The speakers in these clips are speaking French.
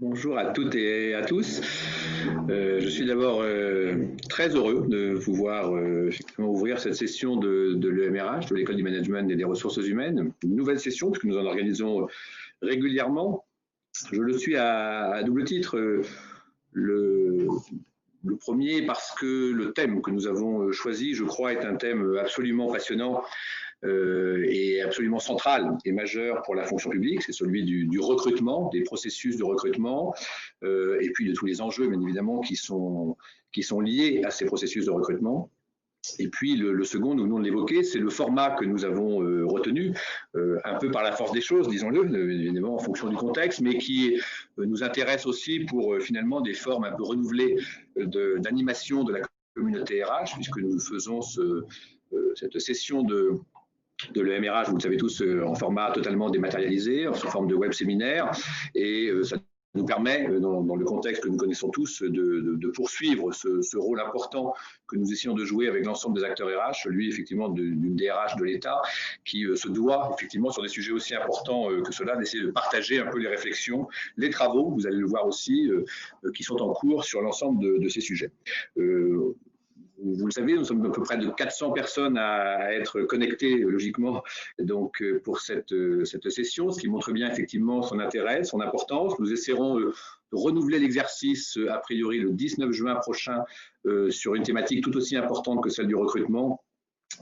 Bonjour à toutes et à tous. Je suis d'abord très heureux de pouvoir effectivement ouvrir cette session de l'EMRH, de l'École du Management et des Ressources Humaines. Une nouvelle session, puisque nous en organisons régulièrement. Je le suis à double titre. Le, le premier, parce que le thème que nous avons choisi, je crois, est un thème absolument passionnant et absolument central et majeur pour la fonction publique, c'est celui du recrutement, des processus de recrutement, et puis de tous les enjeux, bien évidemment, qui sont liés à ces processus de recrutement. Et puis le second, nous venons de l'évoquer, c'est le format que nous avons retenu, un peu par la force des choses, disons-le, évidemment en fonction du contexte, mais qui nous intéresse aussi pour finalement des formes un peu renouvelées d'animation de la communauté RH, puisque nous faisons cette session de l'EMRH, vous le savez tous, en format totalement dématérialisé, sous forme de web séminaire, et ça nous permet, dans le contexte que nous connaissons tous, de poursuivre ce rôle important que nous essayons de jouer avec l'ensemble des acteurs RH, celui effectivement d'une DRH de l'État, qui se doit effectivement sur des sujets aussi importants que cela, d'essayer de partager un peu les réflexions, les travaux, vous allez le voir aussi, qui sont en cours sur l'ensemble de ces sujets. Vous le savez, nous sommes à peu près de 400 personnes à être connectées logiquement donc, pour cette session, ce qui montre bien effectivement son intérêt, son importance. Nous essaierons de renouveler l'exercice a priori le 19 juin prochain sur une thématique tout aussi importante que celle du recrutement,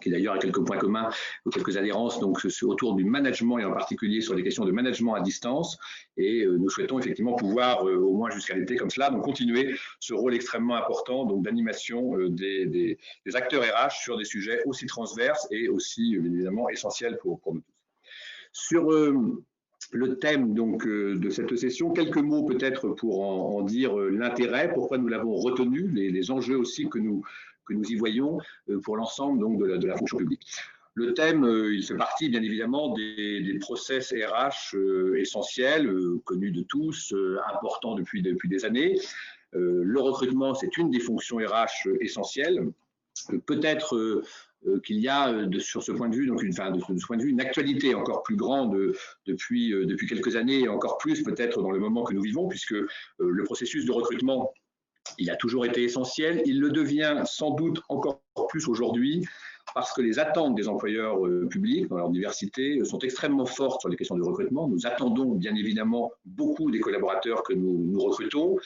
qui d'ailleurs a quelques points communs ou quelques adhérences, donc autour du management et en particulier sur les questions de management à distance. Et nous souhaitons effectivement pouvoir, au moins jusqu'à l'été comme cela, donc continuer ce rôle extrêmement important donc d'animation des acteurs RH sur des sujets aussi transverses et aussi évidemment essentiels pour nous tous. Sur le thème donc de cette session, quelques mots peut-être pour en dire l'intérêt, pourquoi nous l'avons retenu, les enjeux aussi que nous y voyons pour l'ensemble donc de la fonction publique. Le thème, il fait partie bien évidemment des process RH essentiels, connus de tous, importants depuis des années. Le recrutement, c'est une des fonctions RH essentielles. Peut-être qu'il y a sur ce point de vue, donc de ce point de vue, une actualité encore plus grande depuis quelques années, et encore plus peut-être dans le moment que nous vivons, puisque le processus de recrutement, il a toujours été essentiel, il le devient sans doute encore plus aujourd'hui, parce que les attentes des employeurs publics, dans leur diversité, sont extrêmement fortes sur les questions du recrutement. Nous attendons bien évidemment beaucoup des collaborateurs que nous recrutons,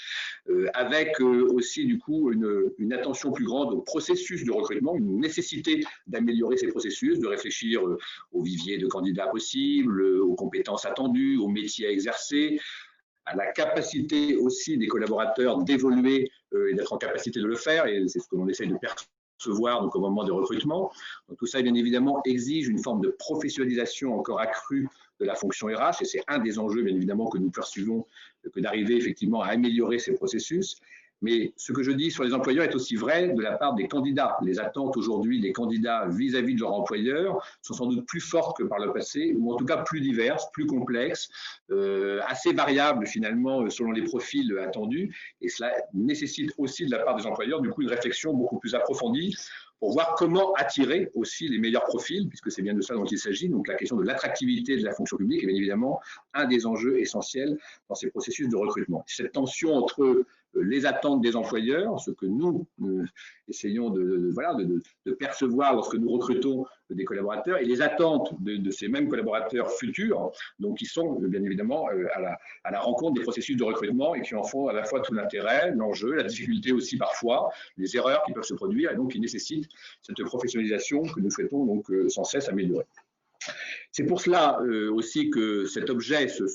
avec aussi du coup une attention plus grande au processus de recrutement, une nécessité d'améliorer ces processus, de réfléchir au vivier de candidats possibles, aux compétences attendues, aux métiers à exercer, à la capacité aussi des collaborateurs d'évoluer et d'être en capacité de le faire, et c'est ce que l'on essaie de percevoir donc, au moment de recrutement. Donc, tout ça, bien évidemment, exige une forme de professionnalisation encore accrue de la fonction RH, et c'est un des enjeux, bien évidemment, que nous poursuivons, que d'arriver effectivement à améliorer ces processus. Mais ce que je dis sur les employeurs est aussi vrai de la part des candidats. Les attentes aujourd'hui des candidats vis-à-vis de leur employeur sont sans doute plus fortes que par le passé, ou en tout cas plus diverses, plus complexes, assez variables finalement selon les profils attendus. Et cela nécessite aussi de la part des employeurs du coup une réflexion beaucoup plus approfondie pour voir comment attirer aussi les meilleurs profils, puisque c'est bien de ça dont il s'agit. Donc la question de l'attractivité de la fonction publique est bien évidemment un des enjeux essentiels dans ces processus de recrutement. Cette tension entre les attentes des employeurs, ce que nous essayons de percevoir lorsque nous recrutons des collaborateurs, et les attentes de ces mêmes collaborateurs futurs, donc qui sont bien évidemment à la rencontre des processus de recrutement et qui en font à la fois tout l'intérêt, l'enjeu, la difficulté aussi parfois, les erreurs qui peuvent se produire et donc qui nécessitent cette professionnalisation que nous souhaitons donc sans cesse améliorer. C'est pour cela aussi que cet objet, ce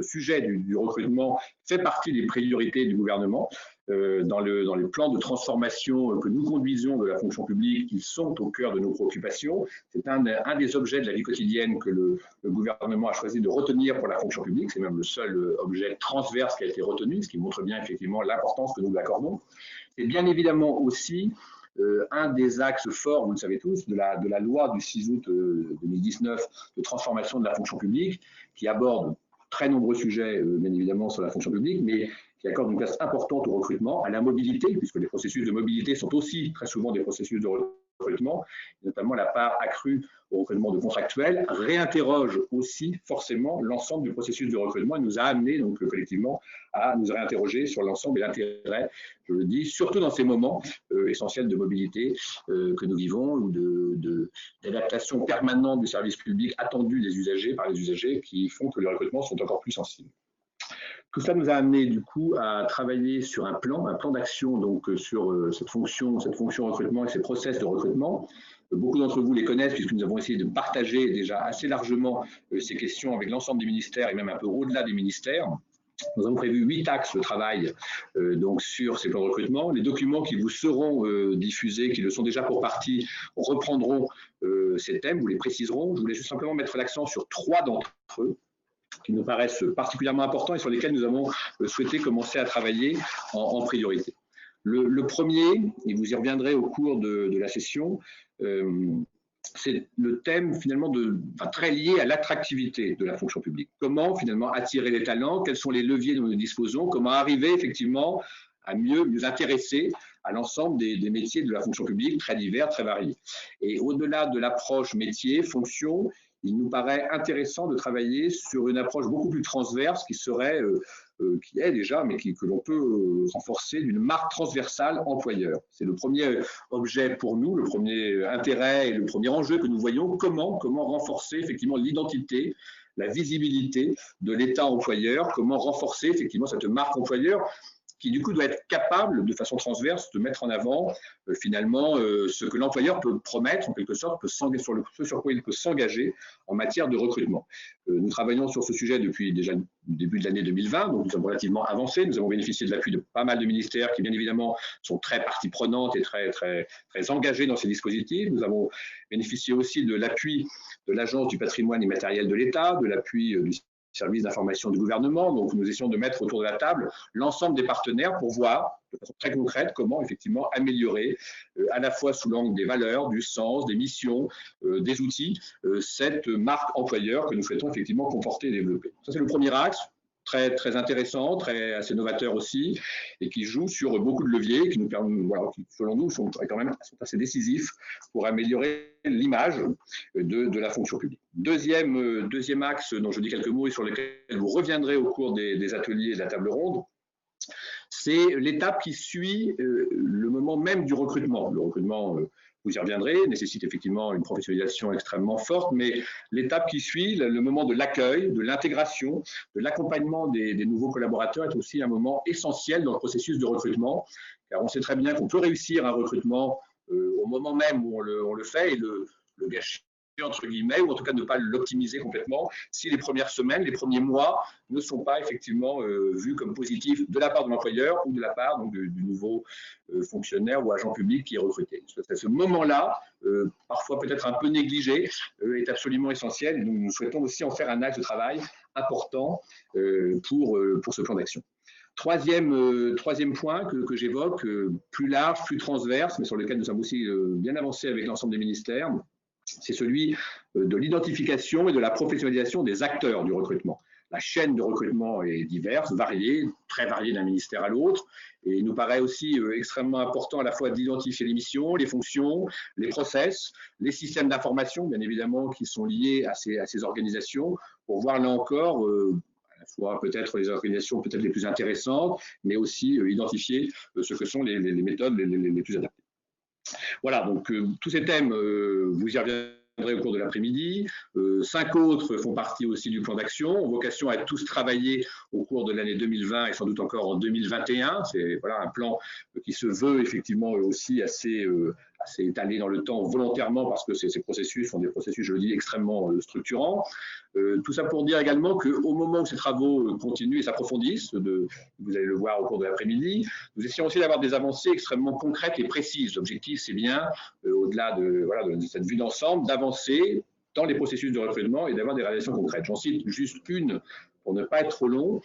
sujet du recrutement fait partie des priorités du gouvernement. Dans les plans de transformation que nous conduisons de la fonction publique, ils sont au cœur de nos préoccupations. C'est un des objets de la vie quotidienne que le gouvernement a choisi de retenir pour la fonction publique. C'est même le seul objet transverse qui a été retenu, ce qui montre bien effectivement l'importance que nous lui accordons. C'est bien évidemment aussi un des axes forts, vous le savez tous, de la loi du 6 août 2019 de transformation de la fonction publique, qui aborde très nombreux sujets, bien évidemment, sur la fonction publique, mais qui accorde une place importante au recrutement, à la mobilité, puisque les processus de mobilité sont aussi très souvent des processus de recrutement, notamment la part accrue au recrutement de contractuels, réinterroge aussi forcément l'ensemble du processus de recrutement et nous a amené donc collectivement à nous réinterroger sur l'ensemble et l'intérêt, je le dis, surtout dans ces moments essentiels de mobilité que nous vivons ou d'adaptation permanente du service public attendu des usagers par les usagers qui font que les recrutements sont encore plus sensibles. Tout ça nous a amené du coup à travailler sur un plan d'action donc sur cette fonction recrutement et ces process de recrutement. Beaucoup d'entre vous les connaissent puisque nous avons essayé de partager déjà assez largement ces questions avec l'ensemble des ministères et même un peu au-delà des ministères. Nous avons prévu 8 axes de travail donc sur ces plans de recrutement. Les documents qui vous seront diffusés, qui le sont déjà pour partie, reprendront ces thèmes, vous les préciserons. Je voulais juste simplement mettre l'accent sur 3 d'entre eux qui nous paraissent particulièrement importants et sur lesquels nous avons souhaité commencer à travailler en priorité. Le premier, et vous y reviendrez au cours de la session, c'est le thème finalement très lié à l'attractivité de la fonction publique. Comment finalement attirer les talents, quels sont les leviers dont nous disposons, comment arriver effectivement à mieux intéresser à l'ensemble des métiers de la fonction publique, très divers, très variés. Et au-delà de l'approche métier, fonction, il nous paraît intéressant de travailler sur une approche beaucoup plus transverse qui serait, qui est déjà, mais que l'on peut renforcer d'une marque transversale employeur. C'est le premier objet pour nous, le premier intérêt et le premier enjeu que nous voyons. Comment renforcer effectivement l'identité, la visibilité de l'État employeur, comment renforcer effectivement cette marque employeur qui du coup doit être capable de façon transverse de mettre en avant finalement ce que l'employeur peut promettre en quelque sorte, ce sur quoi il peut s'engager en matière de recrutement. Nous travaillons sur ce sujet depuis déjà le début de l'année 2020, donc nous sommes relativement avancés. Nous avons bénéficié de l'appui de pas mal de ministères qui bien évidemment sont très partie prenante et très engagés dans ces dispositifs. Nous avons bénéficié aussi de l'appui de l'Agence du patrimoine immatériel de l'État, de l'appui du service d'information du gouvernement. Donc, nous essayons de mettre autour de la table l'ensemble des partenaires pour voir de façon très concrète comment effectivement améliorer à la fois sous l'angle des valeurs, du sens, des missions, des outils, cette marque employeur que nous souhaitons effectivement conforter et développer. Ça, c'est le premier axe. Très intéressant, assez novateur aussi, et qui joue sur beaucoup de leviers qui nous permettent, qui selon nous sont quand même assez décisifs pour améliorer l'image de la fonction publique. Deuxième axe dont je dis quelques mots et sur lequel vous reviendrez au cours des ateliers et de la table ronde, c'est l'étape qui suit le moment même du recrutement. Le recrutement, vous y reviendrez, nécessite effectivement une professionnalisation extrêmement forte, mais l'étape qui suit, le moment de l'accueil, de l'intégration, de l'accompagnement des nouveaux collaborateurs est aussi un moment essentiel dans le processus de recrutement, car on sait très bien qu'on peut réussir un recrutement au moment même où on le fait et le gâcher entre guillemets, ou en tout cas ne pas l'optimiser complètement, si les premières semaines, les premiers mois ne sont pas effectivement vus comme positifs de la part de l'employeur ou de la part donc, du nouveau fonctionnaire ou agent public qui est recruté. Ce moment-là, parfois peut-être un peu négligé, est absolument essentiel et nous souhaitons aussi en faire un axe de travail important pour ce plan d'action. Troisième point que j'évoque, plus large, plus transverse, mais sur lequel nous sommes aussi bien avancés avec l'ensemble des ministères, c'est celui de l'identification et de la professionnalisation des acteurs du recrutement. La chaîne de recrutement est diverse, variée, très variée d'un ministère à l'autre, et il nous paraît aussi extrêmement important à la fois d'identifier les missions, les fonctions, les process, les systèmes d'information, bien évidemment, qui sont liés à ces organisations, pour voir là encore à la fois peut-être les organisations peut-être les plus intéressantes, mais aussi identifier ce que sont les méthodes les plus adaptées. Voilà, donc tous ces thèmes, vous y reviendrez au cours de l'après-midi. 5 autres font partie aussi du plan d'action, ont vocation à être tous travaillés au cours de l'année 2020 et sans doute encore en 2021. C'est un plan qui se veut effectivement aussi assez étalé dans le temps volontairement parce que ces processus sont des processus, je le dis, extrêmement structurants. Tout ça pour dire également qu'au moment où ces travaux continuent et s'approfondissent, vous allez le voir au cours de l'après-midi, nous essayons aussi d'avoir des avancées extrêmement concrètes et précises. L'objectif, c'est bien, au-delà de cette vue d'ensemble, d'avancer dans les processus de recrutement et d'avoir des réalisations concrètes. J'en cite juste une pour ne pas être trop long,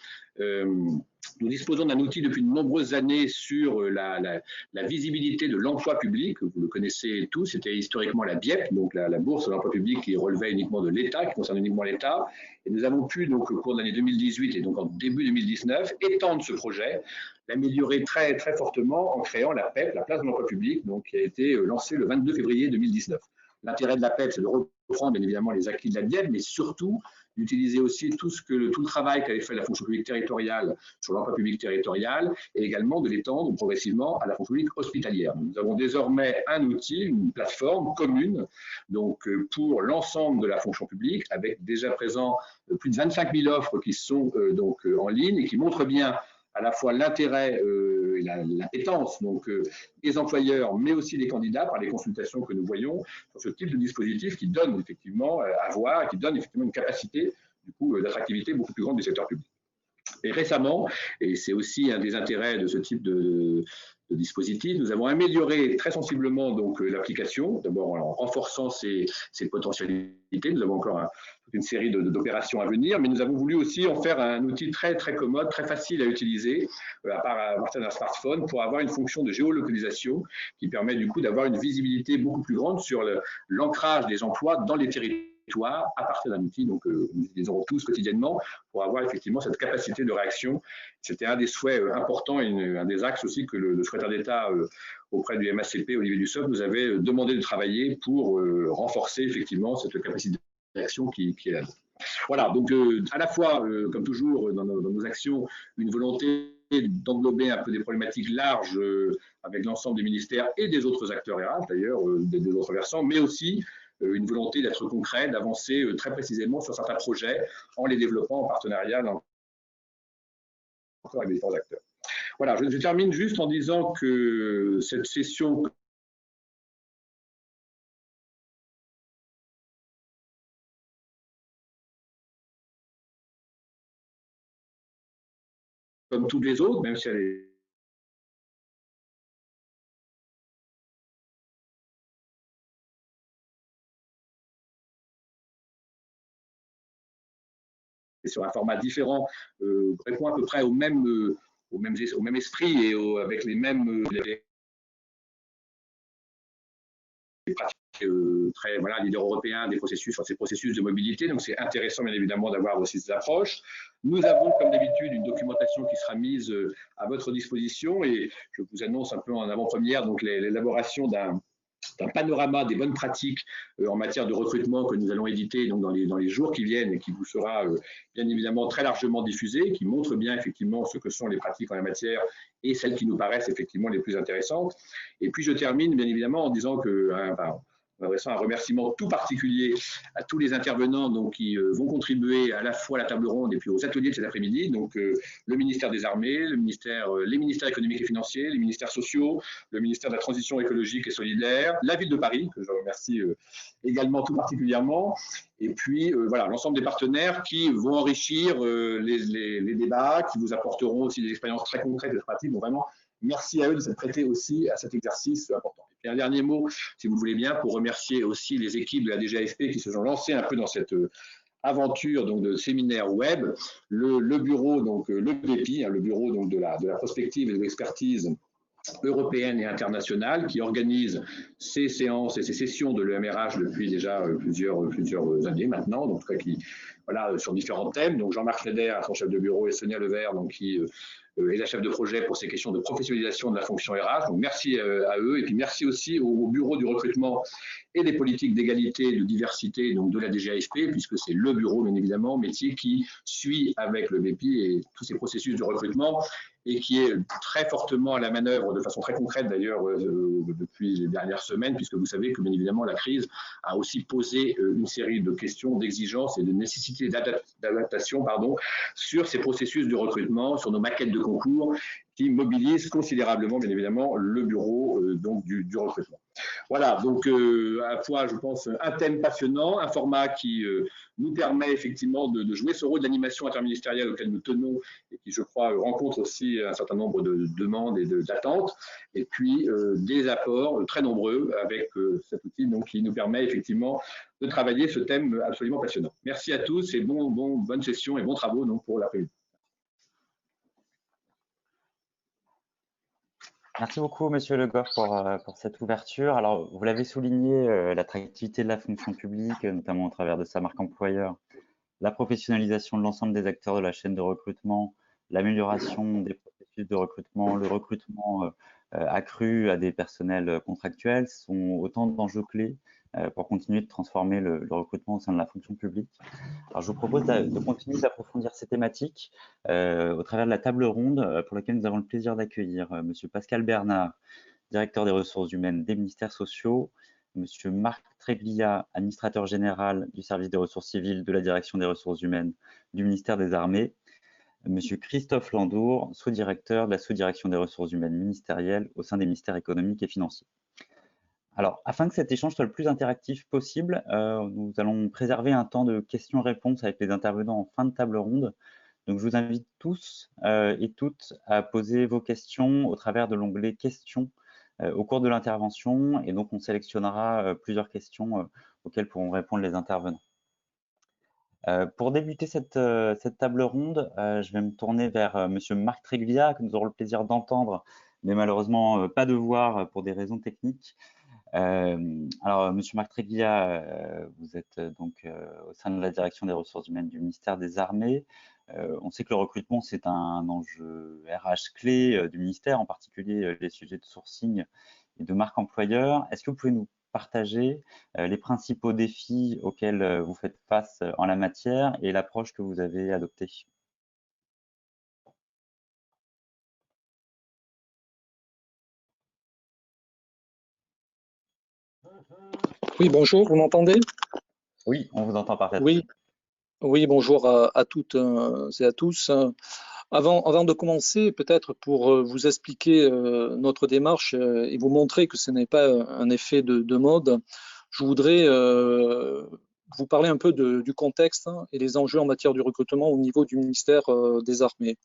nous disposons d'un outil depuis de nombreuses années sur la visibilité de l'emploi public. Vous le connaissez tous, c'était historiquement la BIEP, donc la bourse de l'emploi public qui relevait uniquement de l'État, qui concerne uniquement l'État. Et nous avons pu, donc, au cours de l'année 2018 et donc en début 2019, étendre ce projet, l'améliorer très, très fortement en créant la PEP, la place de l'emploi public, donc, qui a été lancée le 22 février 2019. L'intérêt de la PEP, c'est de reprendre bien évidemment les acquis de la BIEP, mais surtout d'utiliser aussi tout le travail qu'avait fait la fonction publique territoriale sur l'emploi public territorial et également de l'étendre progressivement à la fonction publique hospitalière. Nous avons désormais un outil, une plateforme commune donc, pour l'ensemble de la fonction publique avec déjà présent plus de 25 000 offres qui sont donc en ligne et qui montrent bien à la fois l'intérêt et l'appétence des employeurs, mais aussi des candidats par les consultations que nous voyons sur ce type de dispositif qui donne effectivement à voir, qui donne effectivement une capacité d'attractivité beaucoup plus grande du secteur public. Et récemment, et c'est aussi un des intérêts de ce type de dispositif, nous avons amélioré très sensiblement donc l'application, d'abord en renforçant ses potentialités. Nous avons encore toute une série d'opérations à venir, mais nous avons voulu aussi en faire un outil très, très commode, très facile à utiliser à partir d'un smartphone pour avoir une fonction de géolocalisation qui permet du coup d'avoir une visibilité beaucoup plus grande sur l'ancrage des emplois dans les territoires à partir d'un outil donc nous utilisons tous quotidiennement pour avoir effectivement cette capacité de réaction. C'était un des souhaits importants et un des axes aussi que le secrétaire d'État auprès du MACP, Olivier Dussopt, nous avait demandé de travailler pour renforcer effectivement cette capacité de réaction qui est là. Voilà, donc à la fois, comme toujours dans nos actions, une volonté d'englober un peu des problématiques larges avec l'ensemble des ministères et des autres acteurs RH d'ailleurs, des autres versants, mais aussi une volonté d'être concret, d'avancer très précisément sur certains projets en les développant en partenariat encore avec les différents acteurs. Voilà, je termine juste en disant que cette session comme toutes les autres, même si elle est sur un format différent, répond à peu près au même esprit et avec les mêmes pratiques très leader européen des processus sur ces processus de mobilité. Donc c'est intéressant bien évidemment d'avoir aussi ces approches. Nous avons comme d'habitude une documentation qui sera mise à votre disposition et je vous annonce un peu en avant-première donc l'élaboration d'un panorama des bonnes pratiques en matière de recrutement que nous allons éditer donc dans les jours qui viennent et qui vous sera bien évidemment très largement diffusé, qui montre bien effectivement ce que sont les pratiques en la matière et celles qui nous paraissent effectivement les plus intéressantes. Et puis je termine bien évidemment en disant que en adressant un remerciement tout particulier à tous les intervenants donc, qui vont contribuer à la fois à la table ronde et puis aux ateliers de cet après-midi, donc le ministère des Armées, les ministères économiques et financiers, les ministères sociaux, le ministère de la Transition écologique et solidaire, la ville de Paris, que je remercie également tout particulièrement, et puis voilà, l'ensemble des partenaires qui vont enrichir les débats, qui vous apporteront aussi des expériences très concrètes et pratiques. Donc vraiment, merci à eux de s'être prêtés aussi à cet exercice important. Et un dernier mot, si vous le voulez bien, pour remercier aussi les équipes de la DGAFP qui se sont lancées un peu dans cette aventure donc, de séminaire web. Le bureau, donc le BEPI, le bureau donc, de la prospective et de l'expertise européenne et internationale qui organise ces séances et ces sessions de l'EMRH depuis déjà plusieurs années maintenant, donc qui sur différents thèmes. Donc Jean-Marc Schneider, son chef de bureau, et Sonia Levert, donc qui est la chef de projet pour ces questions de professionnalisation de la fonction RH. Donc merci à eux et puis merci aussi au bureau du recrutement et des politiques d'égalité et de diversité donc de la DGAFP, puisque c'est le bureau bien évidemment métier qui suit avec le BEPI et tous ces processus de recrutement et qui est très fortement à la manœuvre, de façon très concrète d'ailleurs depuis les dernières semaines, puisque vous savez que bien évidemment la crise a aussi posé une série de questions, d'exigences et de nécessités d'adaptation sur ces processus de recrutement, sur nos maquettes de concours, qui mobilisent considérablement bien évidemment le bureau donc du recrutement. Voilà, donc à la fois je pense un thème passionnant, un format qui nous permet effectivement de jouer ce rôle d'animation interministérielle auquel nous tenons et qui, je crois, rencontre aussi un certain nombre de demandes et d'attentes, et puis des apports très nombreux avec cet outil donc, qui nous permet effectivement de travailler ce thème absolument passionnant. Merci à tous et bonne session et bons travaux donc, pour l'après-midi. Merci beaucoup, Monsieur Le Goff, pour cette ouverture. Alors, vous l'avez souligné, l'attractivité de la fonction publique, notamment au travers de sa marque employeur, la professionnalisation de l'ensemble des acteurs de la chaîne de recrutement, l'amélioration des processus de recrutement, le recrutement accru à des personnels contractuels sont autant d'enjeux clés pour continuer de transformer le recrutement au sein de la fonction publique. Alors, je vous propose de continuer d'approfondir ces thématiques au travers de la table ronde pour laquelle nous avons le plaisir d'accueillir Monsieur Pascal Bernard, directeur des ressources humaines des ministères sociaux, Monsieur Marc Treglia, administrateur général du service des ressources civiles de la direction des ressources humaines du ministère des Armées, Monsieur Christophe Landour, sous-directeur de la sous-direction des ressources humaines ministérielles au sein des ministères économiques et financiers. Alors, afin que cet échange soit le plus interactif possible, nous allons préserver un temps de questions-réponses avec les intervenants en fin de table ronde. Donc, je vous invite tous et toutes à poser vos questions au travers de l'onglet « Questions » au cours de l'intervention. Et donc, on sélectionnera plusieurs questions auxquelles pourront répondre les intervenants. Pour débuter cette table ronde, je vais me tourner vers Monsieur Marc Treglia, que nous aurons le plaisir d'entendre, mais malheureusement pas de voir pour des raisons techniques. Alors, Monsieur Marc Treglia, vous êtes donc au sein de la direction des ressources humaines du ministère des Armées. On sait que le recrutement, c'est un enjeu RH clé du ministère, en particulier les sujets de sourcing et de marque employeur. Est-ce que vous pouvez nous partager les principaux défis auxquels vous faites face en la matière et l'approche que vous avez adoptée? Oui, bonjour, vous m'entendez? Oui, on vous entend parfaitement. Oui, bonjour à toutes et à tous. Avant de commencer, peut-être pour vous expliquer notre démarche et vous montrer que ce n'est pas un effet de mode, je voudrais vous parler un peu du contexte et des enjeux en matière de recrutement au niveau du ministère des Armées.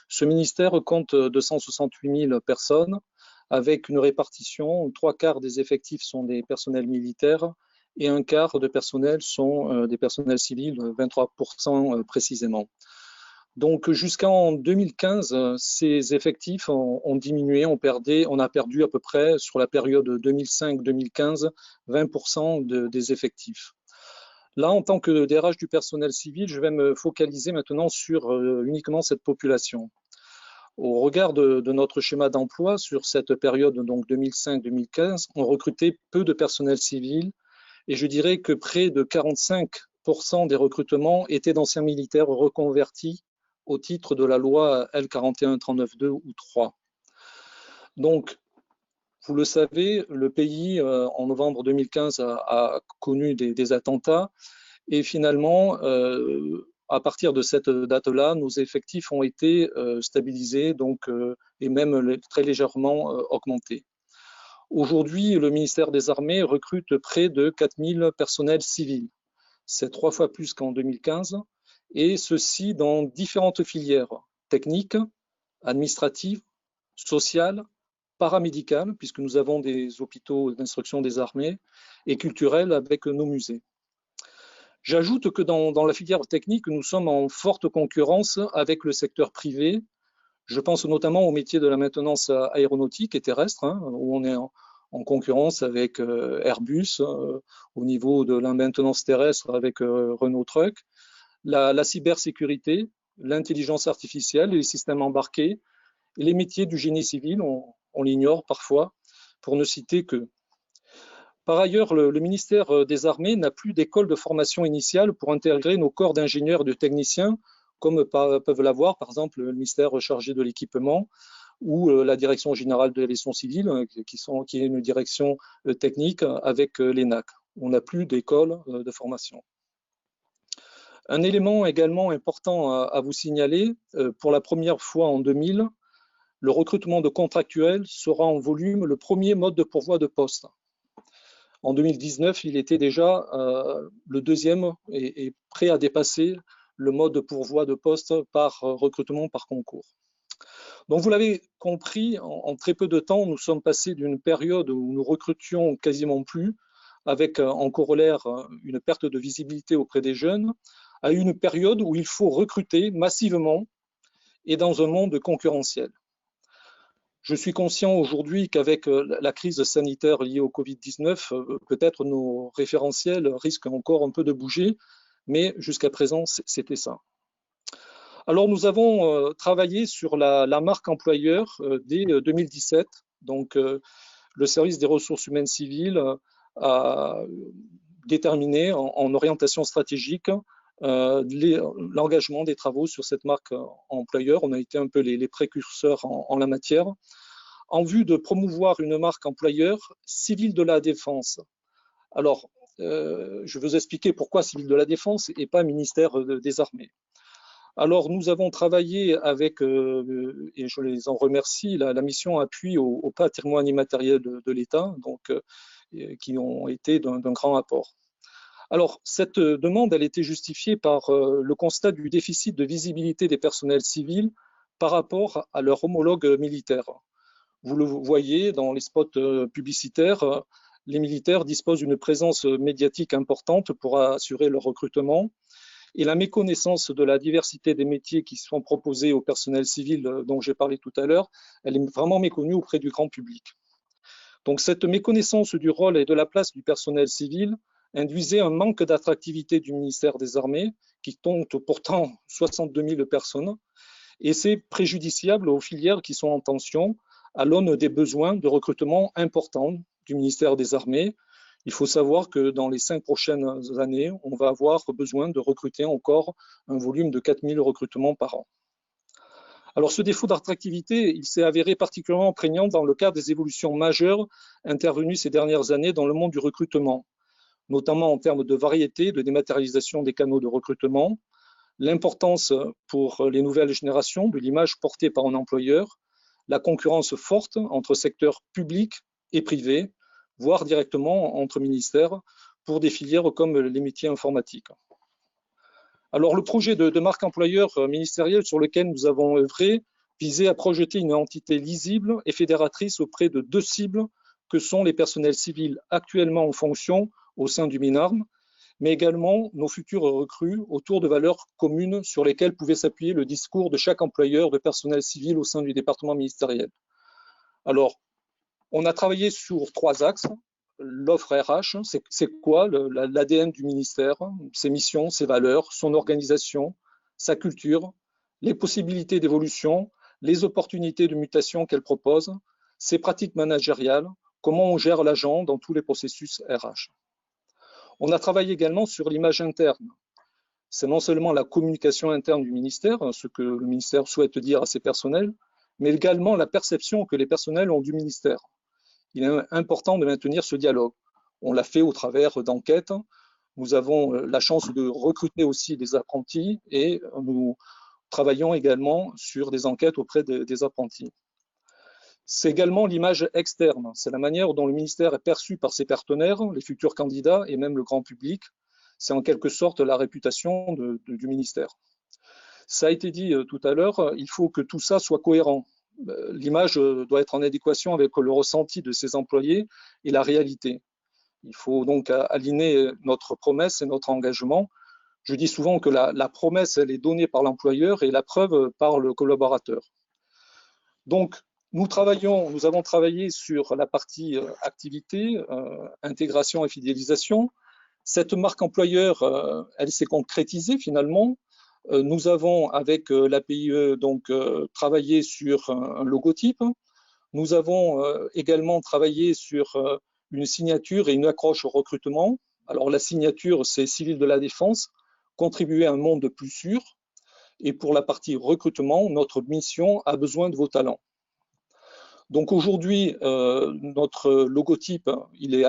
Ce ministère compte 268 000 personnes avec une répartition où 3/4 des effectifs sont des personnels militaires et 1/4 de personnel sont des personnels civils, 23% précisément. Donc jusqu'en 2015, ces effectifs ont diminué, on a perdu à peu près sur la période 2005-2015 20% des effectifs. Là, en tant que DRH du personnel civil, je vais me focaliser maintenant sur uniquement cette population. Au regard de notre schéma d'emploi sur cette période, donc 2005-2015, on recrutait peu de personnel civil et je dirais que près de 45% des recrutements étaient d'anciens militaires reconvertis au titre de la loi L4139-2 ou 3. Donc, vous le savez, le pays, en novembre 2015, a connu des attentats et finalement, à partir de cette date-là, nos effectifs ont été stabilisés donc, et même très légèrement augmentés. Aujourd'hui, le ministère des Armées recrute près de 4000 personnels civils. C'est 3 fois plus qu'en 2015, et ceci dans différentes filières techniques, administratives, sociales, paramédicales, puisque nous avons des hôpitaux d'instruction des armées, et culturelles avec nos musées. J'ajoute que dans la filière technique, nous sommes en forte concurrence avec le secteur privé. Je pense notamment au métier de la maintenance aéronautique et terrestre, où on est en concurrence avec Airbus, au niveau de la maintenance terrestre avec Renault Truck, la cybersécurité, l'intelligence artificielle, les systèmes embarqués, et les métiers du génie civil, on l'ignore parfois, pour ne citer que. Par ailleurs, le ministère des Armées n'a plus d'école de formation initiale pour intégrer nos corps d'ingénieurs et de techniciens, comme peuvent l'avoir, par exemple, le ministère chargé de l'équipement ou la Direction générale de l'aviation civile, qui est une direction technique avec l'ENAC. On n'a plus d'école de formation. Un élément également important à vous signaler, pour la première fois en 2000, le recrutement de contractuels sera en volume le premier mode de pourvoi de poste. En 2019, il était déjà le deuxième et prêt à dépasser le mode de pourvoi de poste par recrutement par concours. Donc vous l'avez compris, en très peu de temps, nous sommes passés d'une période où nous recrutions quasiment plus, avec en corollaire une perte de visibilité auprès des jeunes, à une période où il faut recruter massivement et dans un monde concurrentiel. Je suis conscient aujourd'hui qu'avec la crise sanitaire liée au Covid-19, peut-être nos référentiels risquent encore un peu de bouger, mais jusqu'à présent, c'était ça. Alors, nous avons travaillé sur la marque employeur dès 2017. Donc, le service des ressources humaines civiles a déterminé en orientation stratégique l'engagement des travaux sur cette marque employeur. On a été un peu les précurseurs en la matière, en vue de promouvoir une marque employeur civile de la défense. Alors, je veux expliquer pourquoi civile de la défense et pas ministère des Armées. Alors, nous avons travaillé avec, et je les en remercie, la mission appui au patrimoine immatériel de l'État, donc qui ont été d'un grand apport. Alors, cette demande, elle était justifiée par le constat du déficit de visibilité des personnels civils par rapport à leurs homologues militaires. Vous le voyez dans les spots publicitaires, les militaires disposent d'une présence médiatique importante pour assurer leur recrutement. Et la méconnaissance de la diversité des métiers qui sont proposés au personnel civil dont j'ai parlé tout à l'heure, elle est vraiment méconnue auprès du grand public. Donc cette méconnaissance du rôle et de la place du personnel civil induisait un manque d'attractivité du ministère des Armées, qui compte pourtant 62 000 personnes, et c'est préjudiciable aux filières qui sont en tension à l'aune des besoins de recrutement importants du ministère des Armées. Il faut savoir que dans les 5 prochaines années, on va avoir besoin de recruter encore un volume de 4 000 recrutements par an. Alors ce défaut d'attractivité, il s'est avéré particulièrement prégnant dans le cadre des évolutions majeures intervenues ces dernières années dans le monde du recrutement, notamment en termes de variété, de dématérialisation des canaux de recrutement, l'importance pour les nouvelles générations de l'image portée par un employeur, la concurrence forte entre secteurs publics et privés, voire directement entre ministères, pour des filières comme les métiers informatiques. Alors, le projet de marque employeur ministérielle sur lequel nous avons œuvré visait à projeter une entité lisible et fédératrice auprès de 2 cibles que sont les personnels civils actuellement en fonction au sein du MINARM, mais également nos futurs recrues autour de valeurs communes sur lesquelles pouvait s'appuyer le discours de chaque employeur de personnel civil au sein du département ministériel. Alors, on a travaillé sur 3 axes. L'offre RH, c'est quoi l'ADN du ministère, ses missions, ses valeurs, son organisation, sa culture, les possibilités d'évolution, les opportunités de mutation qu'elle propose, ses pratiques managériales, comment on gère l'agent dans tous les processus RH. On a travaillé également sur l'image interne. C'est non seulement la communication interne du ministère, ce que le ministère souhaite dire à ses personnels, mais également la perception que les personnels ont du ministère. Il est important de maintenir ce dialogue. On l'a fait au travers d'enquêtes. Nous avons la chance de recruter aussi des apprentis et nous travaillons également sur des enquêtes auprès des apprentis. C'est également l'image externe. C'est la manière dont le ministère est perçu par ses partenaires, les futurs candidats et même le grand public. C'est en quelque sorte la réputation du ministère. Ça a été dit tout à l'heure, il faut que tout ça soit cohérent. L'image doit être en adéquation avec le ressenti de ses employés et la réalité. Il faut donc aligner notre promesse et notre engagement. Je dis souvent que la promesse, elle est donnée par l'employeur et la preuve par le collaborateur. Donc, nous avons travaillé sur la partie activité, intégration et fidélisation. Cette marque employeur, elle s'est concrétisée finalement. Nous avons, avec l'APIE, donc travaillé sur un logotype. Nous avons également travaillé sur une signature et une accroche au recrutement. Alors la signature, c'est civil de la défense, contribuer à un monde plus sûr. Et pour la partie recrutement, notre mission a besoin de vos talents. Donc aujourd'hui, notre logotype, il est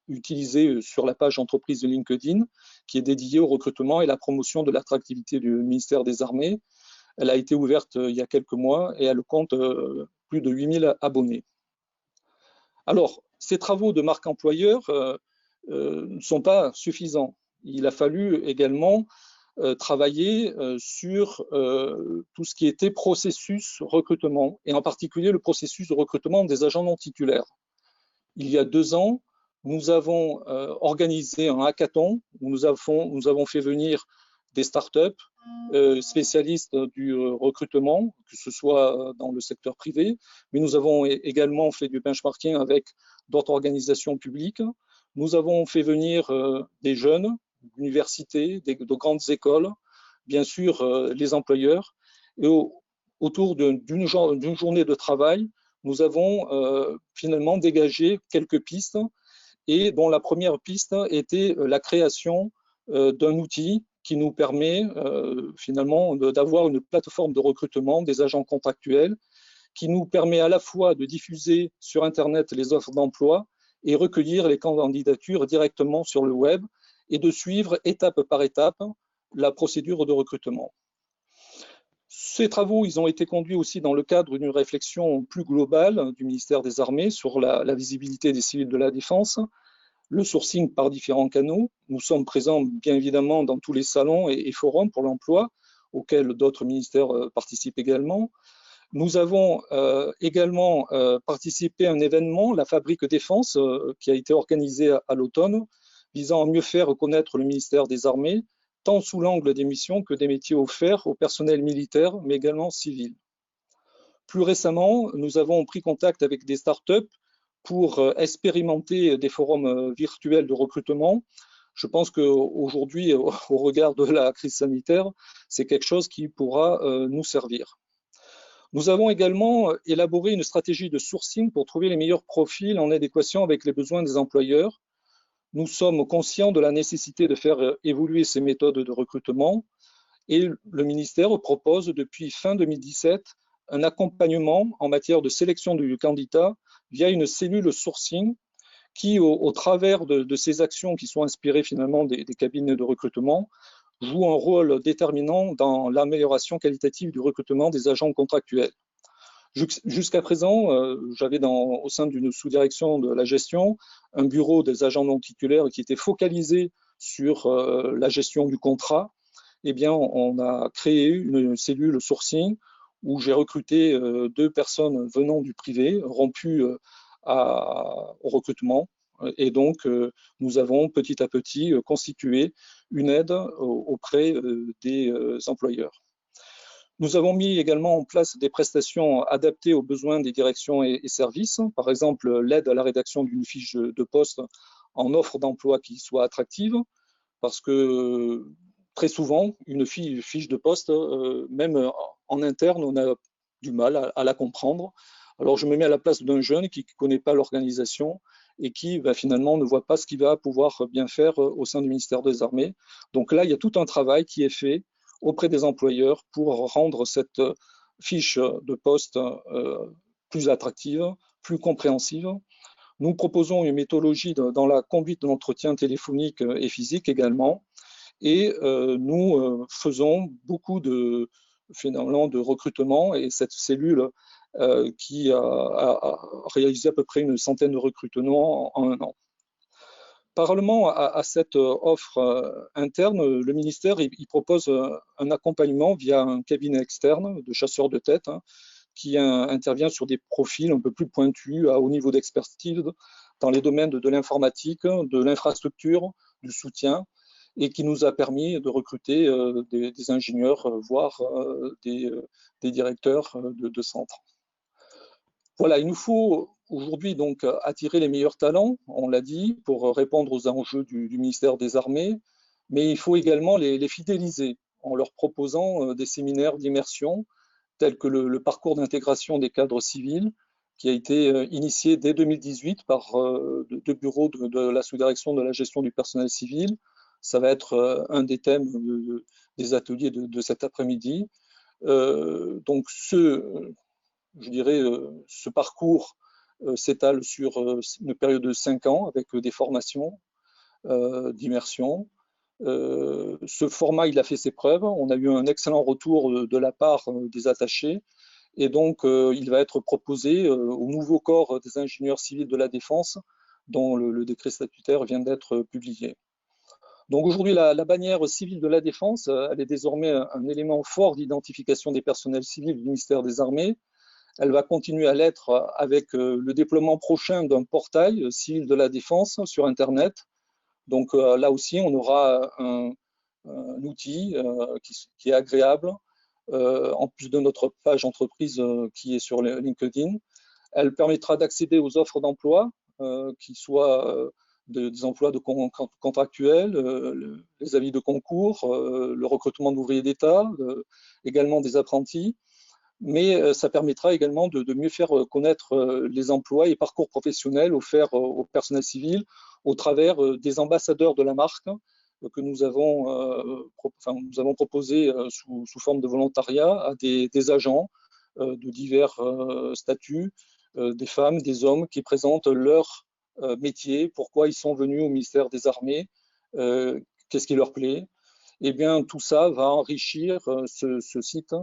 utilisée sur la page entreprise de LinkedIn, qui est dédiée au recrutement et la promotion de l'attractivité du ministère des Armées. Elle a été ouverte il y a quelques mois et elle compte plus de 8000 abonnés. Alors, ces travaux de marque employeur ne sont pas suffisants. Il a fallu également travailler sur tout ce qui était processus recrutement, et en particulier le processus de recrutement des agents non titulaires. Il y a 2 ans, nous avons organisé un hackathon où nous avons fait venir des startups spécialistes du recrutement, que ce soit dans le secteur privé, mais nous avons également fait du benchmarking avec d'autres organisations publiques. Nous avons fait venir des jeunes d'universités, de grandes écoles, bien sûr les employeurs, et autour d'une journée de travail, nous avons finalement dégagé quelques pistes, et dont la première piste était la création d'un outil qui nous permet finalement d'avoir une plateforme de recrutement des agents contractuels, qui nous permet à la fois de diffuser sur Internet les offres d'emploi et recueillir les candidatures directement sur le web, et de suivre étape par étape la procédure de recrutement. Ces travaux, ils ont été conduits aussi dans le cadre d'une réflexion plus globale du ministère des Armées sur la visibilité des civils de la défense, le sourcing par différents canaux. Nous sommes présents bien évidemment dans tous les salons et forums pour l'emploi, auxquels d'autres ministères participent également. Nous avons également participé à un événement, la Fabrique Défense, qui a été organisé à l'automne, visant à mieux faire connaître le ministère des Armées, tant sous l'angle des missions que des métiers offerts au personnel militaire, mais également civil. Plus récemment, nous avons pris contact avec des startups pour expérimenter des forums virtuels de recrutement. Je pense qu'aujourd'hui, au regard de la crise sanitaire, c'est quelque chose qui pourra nous servir. Nous avons également élaboré une stratégie de sourcing pour trouver les meilleurs profils en adéquation avec les besoins des employeurs. Nous sommes conscients de la nécessité de faire évoluer ces méthodes de recrutement, et le ministère propose depuis fin 2017 un accompagnement en matière de sélection du candidat via une cellule sourcing qui, au travers de ces actions qui sont inspirées finalement des cabinets de recrutement, joue un rôle déterminant dans l'amélioration qualitative du recrutement des agents contractuels. Jusqu'à présent, j'avais au sein d'une sous-direction de la gestion un bureau des agents non titulaires qui était focalisé sur la gestion du contrat. Eh bien, on a créé une cellule sourcing où j'ai recruté 2 personnes venant du privé, rompues au recrutement. Et donc, nous avons petit à petit constitué une aide auprès des employeurs. Nous avons mis également en place des prestations adaptées aux besoins des directions et services. Par exemple, l'aide à la rédaction d'une fiche de poste en offre d'emploi qui soit attractive, parce que très souvent, une fiche de poste, même en interne, on a du mal à la comprendre. Alors, je me mets à la place d'un jeune qui ne connaît pas l'organisation et qui finalement ne voit pas ce qu'il va pouvoir bien faire au sein du ministère des Armées. Donc là, il y a tout un travail qui est fait auprès des employeurs pour rendre cette fiche de poste plus attractive, plus compréhensive. Nous proposons une méthodologie dans la conduite de l'entretien téléphonique et physique également, et nous faisons beaucoup de recrutement, et cette cellule qui a réalisé à peu près une centaine de recrutements en 1 an. Parallèlement à cette offre interne, le ministère il propose un accompagnement via un cabinet externe de chasseurs de tête qui intervient sur des profils un peu plus pointus, à haut niveau d'expertise dans les domaines de l'informatique, de l'infrastructure, du soutien, et qui nous a permis de recruter des ingénieurs, voire des directeurs de centres. Voilà, il nous faut aujourd'hui donc attirer les meilleurs talents, on l'a dit, pour répondre aux enjeux du ministère des Armées, mais il faut également les fidéliser en leur proposant des séminaires d'immersion tels que le parcours d'intégration des cadres civils, qui a été initié dès 2018 par 2 bureaux de la sous-direction de la gestion du personnel civil. Ça va être un des thèmes des ateliers de cet après-midi. Donc je dirais, ce parcours s'étale sur une période de 5 ans avec des formations d'immersion. Ce format, il a fait ses preuves. On a eu un excellent retour de la part des attachés, et donc il va être proposé au nouveau corps des ingénieurs civils de la défense dont le décret statutaire vient d'être publié. Donc aujourd'hui, la bannière civile de la Défense, elle est désormais un élément fort d'identification des personnels civils du ministère des Armées. Elle va continuer à l'être avec le déploiement prochain d'un portail civil de la Défense sur Internet. Donc là aussi, on aura un outil qui est agréable, en plus de notre page entreprise qui est sur LinkedIn. Elle permettra d'accéder aux offres d'emploi, qui soient des emplois contractuels, les avis de concours, le recrutement d'ouvriers d'État, également des apprentis. Mais ça permettra également de mieux faire connaître les emplois et parcours professionnels offerts au personnel civil au travers des ambassadeurs de la marque que nous avons proposé sous forme de volontariat à des agents de divers statuts, des femmes, des hommes qui présentent leur métier, pourquoi ils sont venus au ministère des Armées, qu'est-ce qui leur plaît. Eh bien, tout ça va enrichir ce site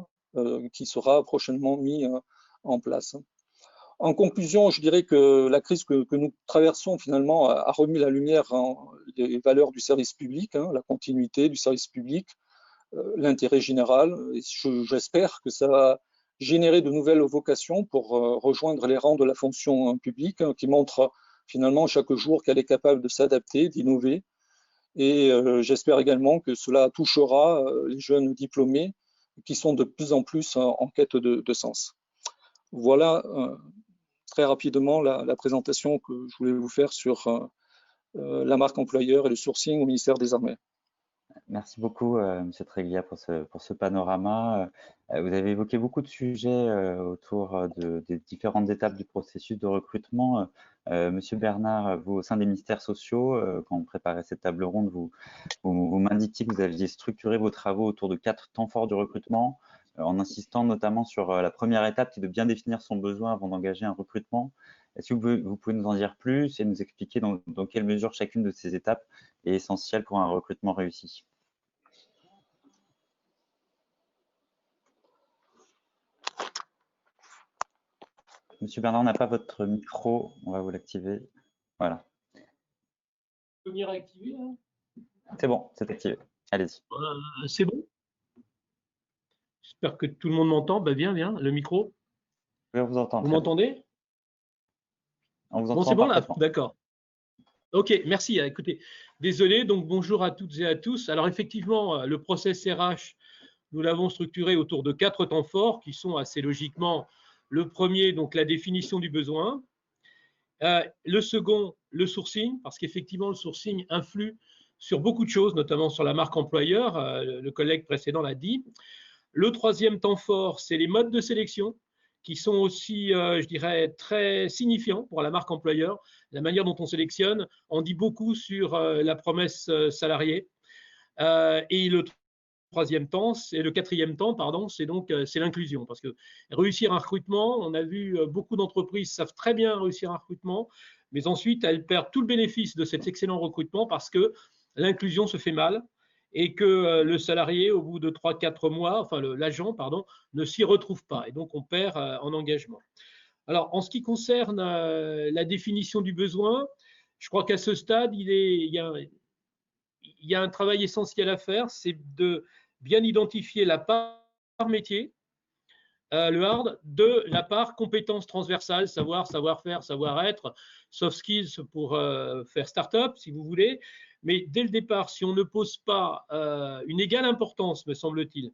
qui sera prochainement mis en place. En conclusion, je dirais que la crise que nous traversons finalement a remis la lumière les valeurs du service public, la continuité du service public, l'intérêt général. J'espère que ça va générer de nouvelles vocations pour rejoindre les rangs de la fonction publique, qui montre finalement chaque jour qu'elle est capable de s'adapter, d'innover. Et j'espère également que cela touchera les jeunes diplômés qui sont de plus en plus en quête de sens. Voilà très rapidement la présentation que je voulais vous faire sur la marque employeur et le sourcing au ministère des Armées. Merci beaucoup, M. Treglia, pour ce panorama. Vous avez évoqué beaucoup de sujets autour des différentes étapes du processus de recrutement. Monsieur Bernard, vous, au sein des ministères sociaux, quand vous préparez cette table ronde, vous m'indiquiez que vous aviez structuré vos travaux autour de 4 temps forts du recrutement, en insistant notamment sur la première étape qui est de bien définir son besoin avant d'engager un recrutement. Est-ce que vous pouvez nous en dire plus et nous expliquer dans quelle mesure chacune de ces étapes est essentielle pour un recrutement réussi? Monsieur Bernard, on n'a pas votre micro, on va vous l'activer. Voilà. Je peux venir activer là ? C'est bon, c'est activé. Allez-y. C'est bon? J'espère que tout le monde m'entend. Bah, viens, le micro. Je vous entends. Vous m'entendez? On vous entend. Bon, c'est bon là? D'accord. Ok, merci. Écoutez, désolé. Donc, bonjour à toutes et à tous. Alors, effectivement, le process RH, nous l'avons structuré autour de 4 temps forts qui sont assez logiquement le premier, donc la définition du besoin. Le second, le sourcing, parce qu'effectivement, le sourcing influe sur beaucoup de choses, notamment sur la marque employeur. Le collègue précédent l'a dit. Le troisième temps fort, c'est les modes de sélection qui sont aussi, je dirais, très signifiants pour la marque employeur. La manière dont on sélectionne en dit beaucoup sur la promesse salariée. Et le quatrième temps, pardon, c'est l'inclusion. Parce que réussir un recrutement, on a vu beaucoup d'entreprises savent très bien réussir un recrutement, mais ensuite elles perdent tout le bénéfice de cet excellent recrutement parce que l'inclusion se fait mal et que le salarié, au bout de 3-4 mois, enfin l'agent, pardon, ne s'y retrouve pas. Et donc on perd en engagement. Alors, en ce qui concerne la définition du besoin, je crois qu'à ce stade, il y a un travail essentiel à faire, c'est de bien identifier la part métier, le hard, de la part compétences transversales, savoir, savoir-faire, savoir-être, soft skills pour faire start-up, si vous voulez. Mais dès le départ, si on ne pose pas une égale importance, me semble-t-il,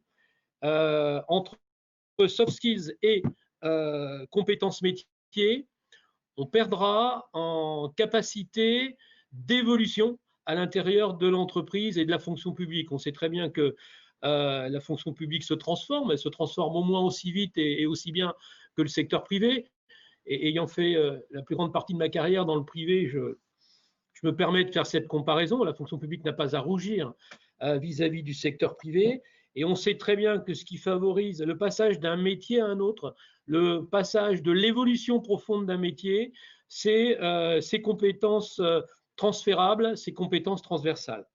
entre soft skills et compétences métiers, on perdra en capacité d'évolution à l'intérieur de l'entreprise et de la fonction publique. On sait très bien que la fonction publique se transforme, elle se transforme au moins aussi vite et aussi bien que le secteur privé. Et ayant fait la plus grande partie de ma carrière dans le privé, je me permets de faire cette comparaison. La fonction publique n'a pas à rougir vis-à-vis du secteur privé. Et on sait très bien que ce qui favorise le passage d'un métier à un autre, le passage de l'évolution profonde d'un métier, c'est ses compétences transférables, ses compétences transversales.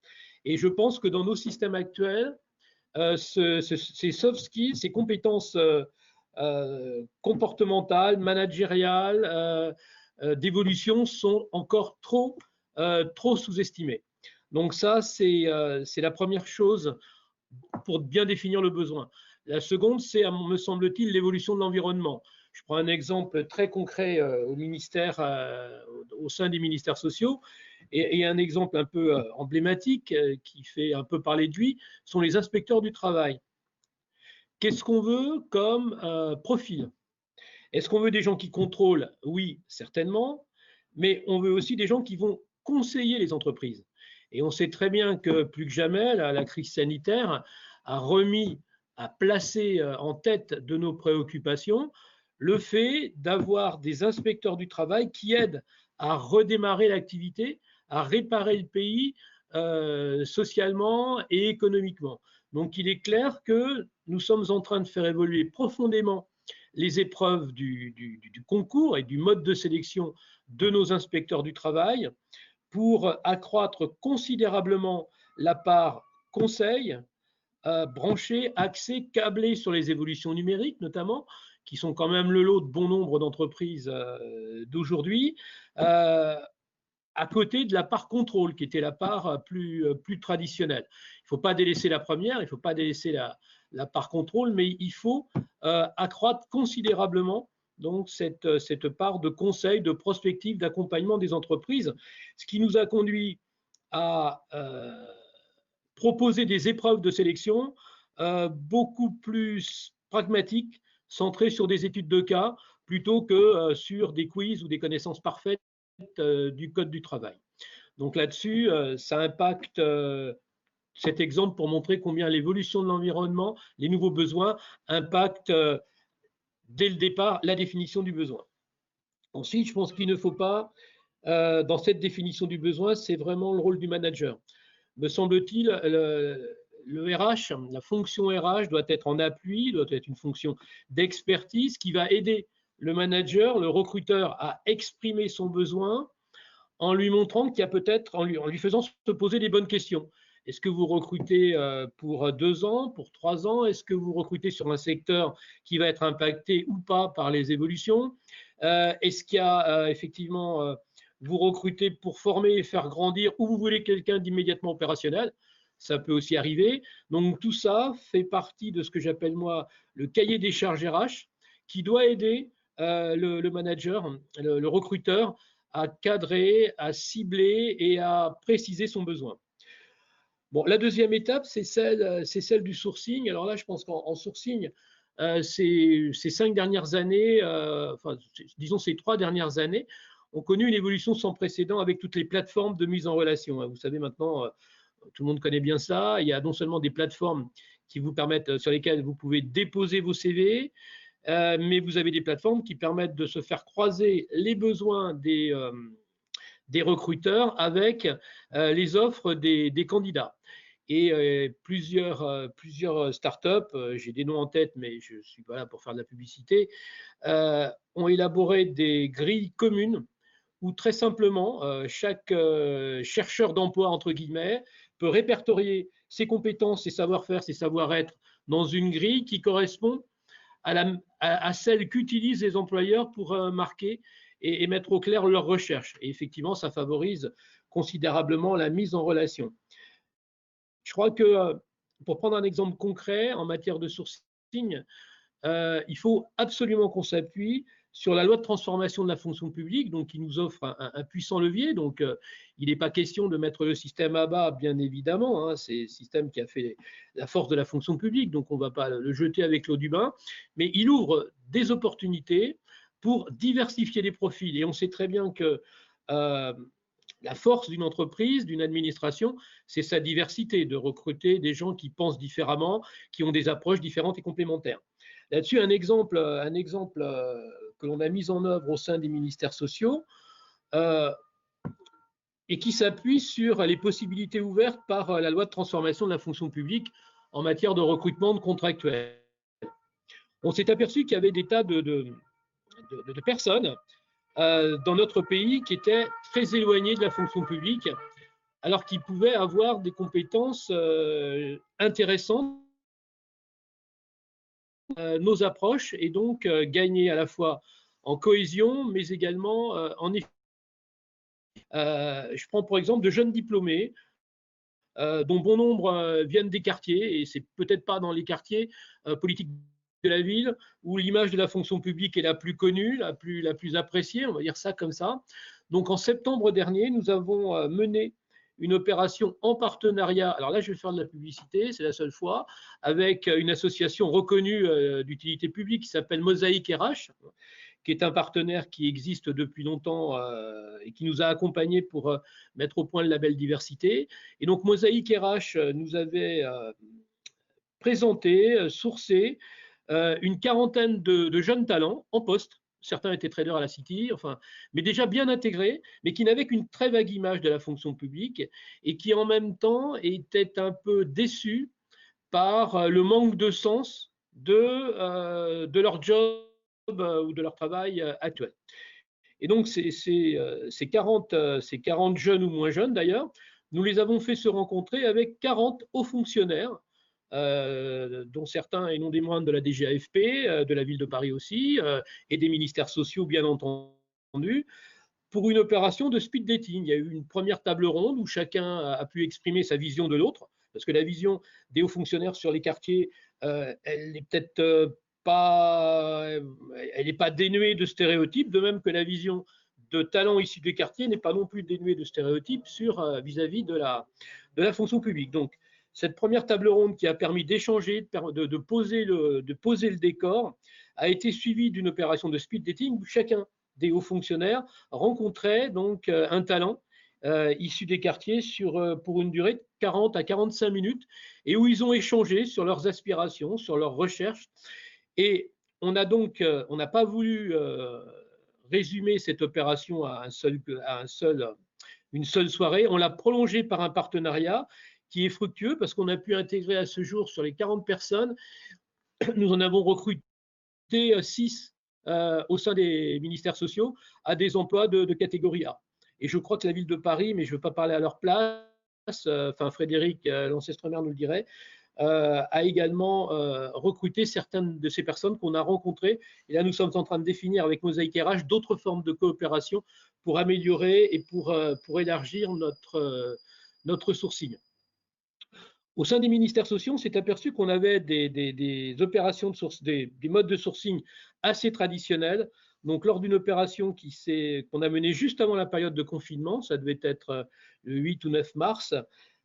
Et je pense que dans nos systèmes actuels, ces soft skills, ces compétences comportementales, managériales, d'évolution sont encore trop sous-estimées. Donc ça, c'est la première chose pour bien définir le besoin. La seconde, c'est, me semble-t-il, l'évolution de l'environnement. Je prends un exemple très concret au ministère, au sein des ministères sociaux, et un exemple un peu emblématique qui fait un peu parler de lui, sont les inspecteurs du travail. Qu'est-ce qu'on veut comme profil? Est-ce qu'on veut des gens qui contrôlent? Oui, certainement, mais on veut aussi des gens qui vont conseiller les entreprises. Et on sait très bien que plus que jamais, la crise sanitaire a placé en tête de nos préoccupations le fait d'avoir des inspecteurs du travail qui aident à redémarrer l'activité, à réparer le pays socialement et économiquement. Donc il est clair que nous sommes en train de faire évoluer profondément les épreuves du concours et du mode de sélection de nos inspecteurs du travail pour accroître considérablement la part conseil, branché, axé, câblé sur les évolutions numériques notamment, qui sont quand même le lot de bon nombre d'entreprises d'aujourd'hui, à côté de la part contrôle, qui était la part plus traditionnelle. Il ne faut pas délaisser la première, il ne faut pas délaisser la part contrôle, mais il faut accroître considérablement donc cette part de conseil, de prospective, d'accompagnement des entreprises, ce qui nous a conduit à proposer des épreuves de sélection beaucoup plus pragmatiques, centrées sur des études de cas, plutôt que sur des quiz ou des connaissances parfaites du code du travail. Donc là-dessus, ça impacte cet exemple pour montrer combien l'évolution de l'environnement, les nouveaux besoins impactent dès le départ la définition du besoin. Ensuite, je pense qu'il ne faut pas, dans cette définition du besoin, c'est vraiment le rôle du manager. Me semble-t-il, le RH, la fonction RH doit être en appui, doit être une fonction d'expertise qui va aider le manager, le recruteur à exprimer son besoin en lui montrant qu'il y a peut-être, en lui faisant se poser les bonnes questions. Est-ce que vous recrutez pour 2 ans, pour 3 ans? Est-ce que vous recrutez sur un secteur qui va être impacté ou pas par les évolutions? Est-ce qu'il y a effectivement, vous recrutez pour former et faire grandir, ou vous voulez quelqu'un d'immédiatement opérationnel? Ça peut aussi arriver. Donc tout ça fait partie de ce que j'appelle moi le cahier des charges RH, qui doit aider le manager, le recruteur, à cadrer, à cibler et à préciser son besoin. Bon, la deuxième étape, c'est celle du sourcing. Alors là, je pense qu'en sourcing, ces 5 dernières années, enfin, disons ces 3 dernières années, ont connu une évolution sans précédent avec toutes les plateformes de mise en relation. Vous savez maintenant, tout le monde connaît bien ça. Il y a non seulement des plateformes qui vous permettent, sur lesquelles vous pouvez déposer vos CV, mais vous avez des plateformes qui permettent de se faire croiser les besoins des recruteurs avec les offres des candidats. Et plusieurs startups, j'ai des noms en tête, mais je suis pas là pour faire de la publicité, ont élaboré des grilles communes où très simplement, chaque chercheur d'emploi, entre guillemets, peut répertorier ses compétences, ses savoir-faire, ses savoir-être dans une grille qui correspond à celle qu'utilisent les employeurs pour marquer et mettre au clair leurs recherches. Et effectivement, ça favorise considérablement la mise en relation. Je crois que, pour prendre un exemple concret en matière de sourcing, il faut absolument qu'on s'appuie sur la loi de transformation de la fonction publique, donc qui nous offre un puissant levier. Donc, il n'est pas question de mettre le système à bas, bien évidemment. Hein, c'est le système qui a fait la force de la fonction publique, donc on ne va pas le jeter avec l'eau du bain. Mais il ouvre des opportunités pour diversifier les profils. Et on sait très bien que la force d'une entreprise, d'une administration, c'est sa diversité, de recruter des gens qui pensent différemment, qui ont des approches différentes et complémentaires. Là-dessus, un exemple que l'on a mis en œuvre au sein des ministères sociaux et qui s'appuie sur les possibilités ouvertes par la loi de transformation de la fonction publique en matière de recrutement de contractuels. On s'est aperçu qu'il y avait des tas de personnes dans notre pays qui étaient très éloignées de la fonction publique, alors qu'ils pouvaient avoir des compétences intéressantes, nos approches, et donc gagner à la fois en cohésion, mais également en efficacité. Je prends pour exemple de jeunes diplômés dont bon nombre viennent des quartiers, et c'est peut-être pas dans les quartiers politiques de la ville où l'image de la fonction publique est la plus connue, la plus appréciée, on va dire ça comme ça. Donc en septembre dernier, nous avons mené une opération en partenariat, alors là je vais faire de la publicité, c'est la seule fois, avec une association reconnue d'utilité publique qui s'appelle Mosaïque RH, qui est un partenaire qui existe depuis longtemps et qui nous a accompagnés pour mettre au point le label diversité. Et donc Mosaïque RH nous avait présenté, sourcé une quarantaine de jeunes talents en poste. Certains étaient traders à la City, enfin, mais déjà bien intégrés, mais qui n'avaient qu'une très vague image de la fonction publique et qui en même étaient un peu déçus par le manque de sens de leur job ou de leur travail actuel. Et donc, ces 40 jeunes ou moins jeunes d'ailleurs, nous les avons fait se rencontrer avec 40 hauts fonctionnaires, dont certains et non des moindres de la DGAFP, de la ville de Paris aussi, et des ministères sociaux bien entendu, pour une opération de speed dating. Il y a eu une première table ronde où chacun a pu exprimer sa vision de l'autre, parce que la vision des hauts fonctionnaires sur les quartiers, elle n'est peut-être elle n'est pas dénuée de stéréotypes, de même que la vision de talents issus des quartiers n'est pas non plus dénuée de stéréotypes vis-à-vis de la fonction publique. Donc, cette première table ronde qui a permis d'échanger, de poser le décor, a été suivie d'une opération de speed dating où chacun des hauts fonctionnaires rencontrait donc un talent issu des quartiers pour une durée de 40 à 45 minutes et où ils ont échangé sur leurs aspirations, sur leurs recherches. Et on n'a pas voulu résumer cette opération à une seule soirée. On l'a prolongée par un partenariat qui est fructueux parce qu'on a pu intégrer à ce jour sur les 40 personnes, nous en avons recruté 6 au sein des ministères sociaux à des emplois de catégorie A. Et je crois que la ville de Paris, mais je ne veux pas parler à leur place, Frédéric Lancestremer nous le dirait, a également recruté certaines de ces personnes qu'on a rencontrées. Et là, nous sommes en train de définir avec Mosaïque RH d'autres formes de coopération pour améliorer et pour élargir notre sourcing. Au sein des ministères sociaux, on s'est aperçu qu'on avait des opérations des modes de sourcing assez traditionnels. Donc, lors d'une opération qu'on a menée juste avant la période de confinement, ça devait être le 8 ou 9 mars,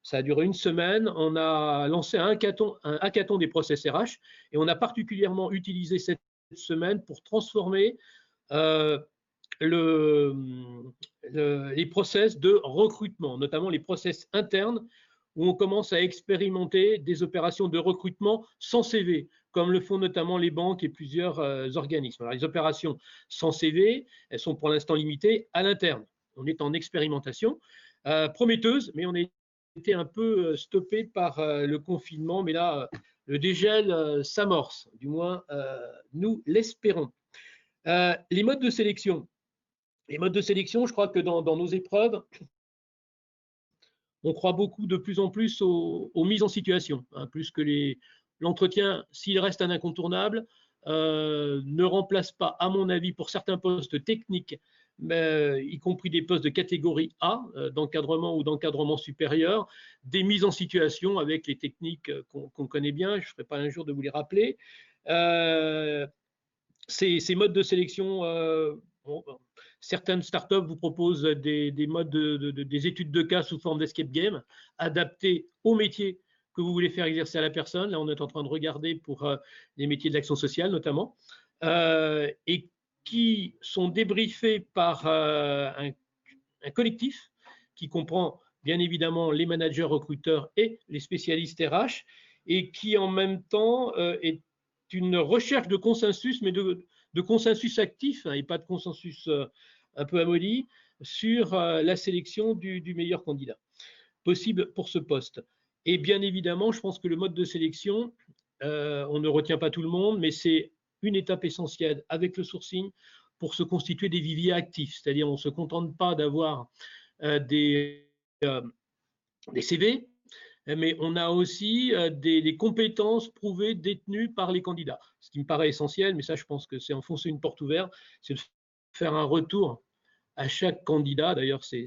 ça a duré une semaine, on a lancé un hackathon des process RH et on a particulièrement utilisé cette semaine pour transformer les process de recrutement, notamment les process internes, où on commence à expérimenter des opérations de recrutement sans CV, comme le font notamment les banques et plusieurs organismes. Alors, les opérations sans CV, elles sont pour l'instant limitées à l'interne. On est en expérimentation prometteuse, mais on a été un peu stoppé par le confinement, mais là, le dégel s'amorce, du moins nous l'espérons. Les modes de sélection. Les modes de sélection, je crois que dans nos épreuves, on croit beaucoup de plus en plus aux mises en situation, hein, plus que l'entretien, s'il reste un incontournable, ne remplace pas, à mon avis, pour certains postes techniques, mais, y compris des postes de catégorie A, d'encadrement ou d'encadrement supérieur, des mises en situation avec les techniques qu'on connaît bien, je ne ferai pas un jour de vous les rappeler. Ces modes de sélection, certaines startups vous proposent des modes des études de cas sous forme d'escape game, adaptés au métier que vous voulez faire exercer à la personne. Là, on est en train de regarder pour les métiers de l'action sociale notamment, et qui sont débriefés par un collectif qui comprend bien évidemment les managers recruteurs et les spécialistes RH, et qui en même temps est une recherche de consensus, mais de consensus actif, hein, et pas de consensus un peu amolli, sur la sélection du meilleur candidat possible pour ce poste. Et bien évidemment, je pense que le mode de sélection, on ne retient pas tout le monde, mais c'est une étape essentielle avec le sourcing pour se constituer des viviers actifs. C'est-à-dire, on ne se contente pas d'avoir des CV, mais on a aussi des compétences prouvées, détenues par les candidats. Ce qui me paraît essentiel, mais ça, je pense que c'est enfoncer une porte ouverte, c'est de faire un retour à chaque candidat, d'ailleurs c'est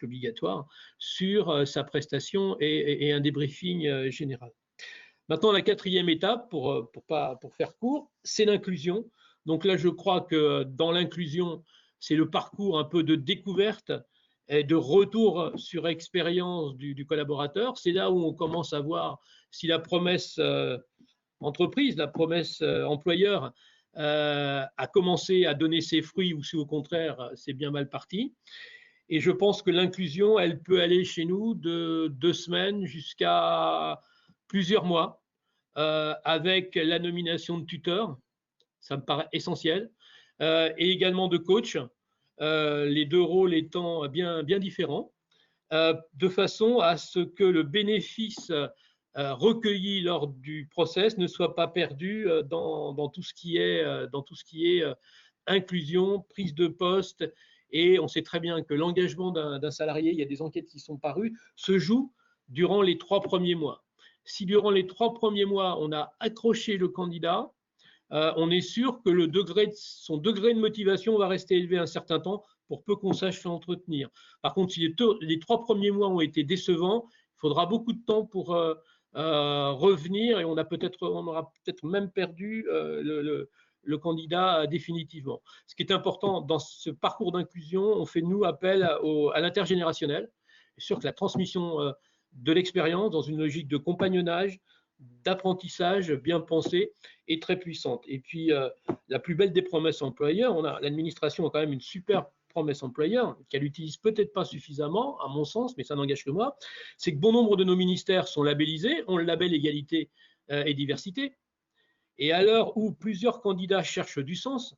obligatoire, sur sa prestation et un débriefing général. Maintenant, la quatrième étape, pour faire court, c'est l'inclusion. Donc là, je crois que dans l'inclusion, c'est le parcours un peu de découverte et de retour sur expérience du collaborateur. C'est là où on commence à voir si la promesse entreprise, la promesse employeur a commencé à donner ses fruits ou si au contraire, c'est bien mal parti. Et je pense que l'inclusion, elle peut aller chez nous de 2 semaines jusqu'à plusieurs mois, avec la nomination de tuteur, ça me paraît essentiel, et également de coach, les deux rôles étant bien différents, de façon à ce que le bénéfice recueilli lors du process ne soit pas perdu dans tout ce qui est inclusion, prise de poste. Et on sait très bien que l'engagement d'un salarié, il y a des enquêtes qui sont parues, se joue durant les 3 premiers mois. Si durant les 3 premiers mois, on a accroché le candidat, on est sûr que son degré de motivation va rester élevé un certain temps pour peu qu'on sache l'entretenir. Par contre, si les 3 premiers mois ont été décevants, il faudra beaucoup de temps pour revenir et on aura peut-être même perdu le candidat définitivement. Ce qui est important dans ce parcours d'inclusion, on fait nous appel à l'intergénérationnel. C'est sûr que la transmission de l'expérience dans une logique de compagnonnage, d'apprentissage bien pensée est très puissante. Et puis, la plus belle des promesses employeurs, l'administration a quand même une super promesse employeur, qu'elle n'utilise peut-être pas suffisamment, à mon sens, mais ça n'engage que moi, c'est que bon nombre de nos ministères sont labellisés, ont le label égalité et diversité. Et à l'heure où plusieurs candidats cherchent du sens,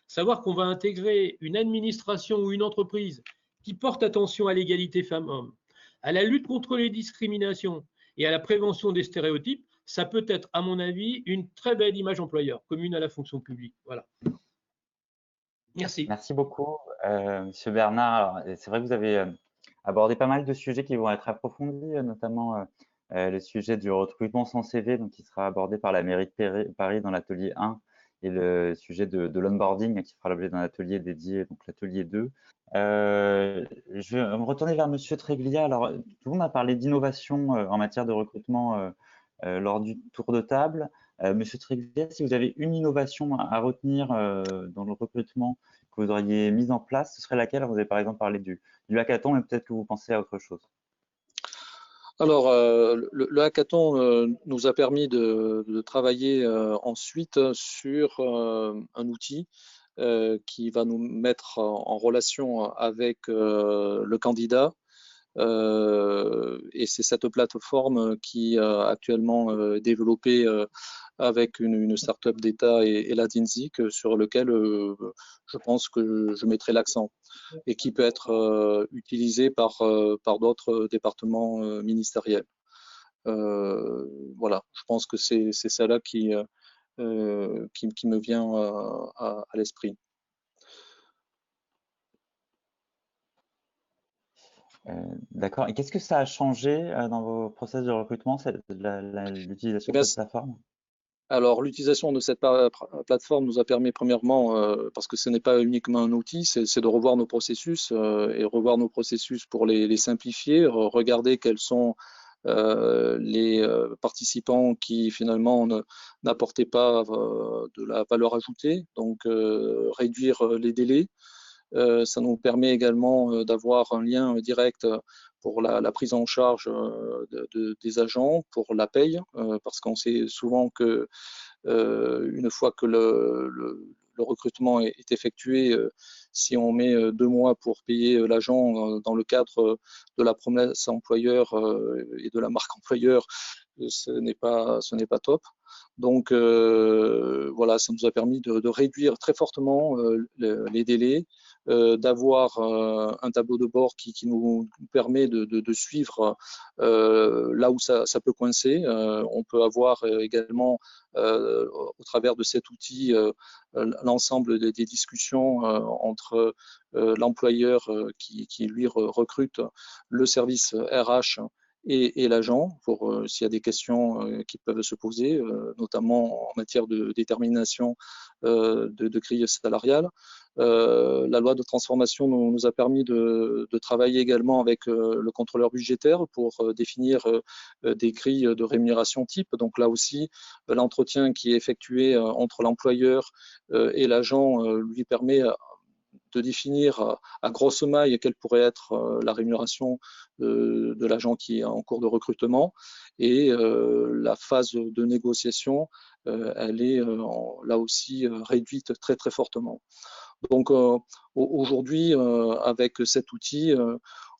savoir qu'on va intégrer une administration ou une entreprise qui porte attention à l'égalité femmes-hommes, à la lutte contre les discriminations et à la prévention des stéréotypes, ça peut être, à mon avis, une très belle image employeur, commune à la fonction publique. Voilà. Merci. Merci beaucoup, Monsieur Bernard. C'est vrai que vous avez abordé pas mal de sujets qui vont être approfondis, notamment le sujet du recrutement sans CV, donc qui sera abordé par la mairie de Paris dans l'atelier 1, et le sujet de l'onboarding qui fera l'objet d'un atelier dédié, donc l'atelier 2. Je vais me retourner vers Monsieur Treglia. Alors, tout le monde a parlé d'innovation en matière de recrutement lors du tour de table. Monsieur Treglia, si vous avez une innovation à retenir dans le recrutement que vous auriez mise en place, ce serait laquelle? Vous avez par exemple parlé du hackathon, mais peut-être que vous pensez à autre chose. Alors, le hackathon nous a permis de travailler ensuite sur un outil qui va nous mettre en relation avec le candidat. Et c'est cette plateforme qui est actuellement développée avec une start-up d'État et la DINSIC, sur lequel je pense que je mettrai l'accent et qui peut être utilisé par d'autres départements ministériels. Voilà, je pense que c'est ça-là qui me vient à l'esprit. D'accord. Et qu'est-ce que ça a changé dans vos process de recrutement, l'utilisation de cette plateforme? Alors, l'utilisation de cette plateforme nous a permis, premièrement, parce que ce n'est pas uniquement un outil, c'est de revoir nos processus et revoir nos processus pour les simplifier, regarder quels sont les participants qui finalement n'apportaient pas de la valeur ajoutée, donc réduire les délais. Ça nous permet également d'avoir un lien direct pour la prise en charge des agents, pour la paye, parce qu'on sait souvent que une fois que le recrutement est effectué, si on met 2 mois pour payer l'agent dans le cadre de la promesse employeur et de la marque employeur, ce n'est pas top. Donc voilà, ça nous a permis de réduire très fortement les délais, d'avoir un tableau de bord qui nous permet de suivre là où ça peut coincer. On peut avoir également au travers de cet outil l'ensemble des discussions entre l'employeur qui lui recrute, le service RH et l'agent pour s'il y a des questions qui peuvent se poser, notamment en matière de détermination de grille salariale. La loi de transformation nous a permis de travailler également avec le contrôleur budgétaire pour définir des grilles de rémunération type. Donc là aussi, l'entretien qui est effectué entre l'employeur et l'agent lui permet de définir à grosse maille quelle pourrait être la rémunération de l'agent qui est en cours de recrutement. Et la phase de négociation, elle est là aussi réduite très très fortement. Donc aujourd'hui, avec cet outil,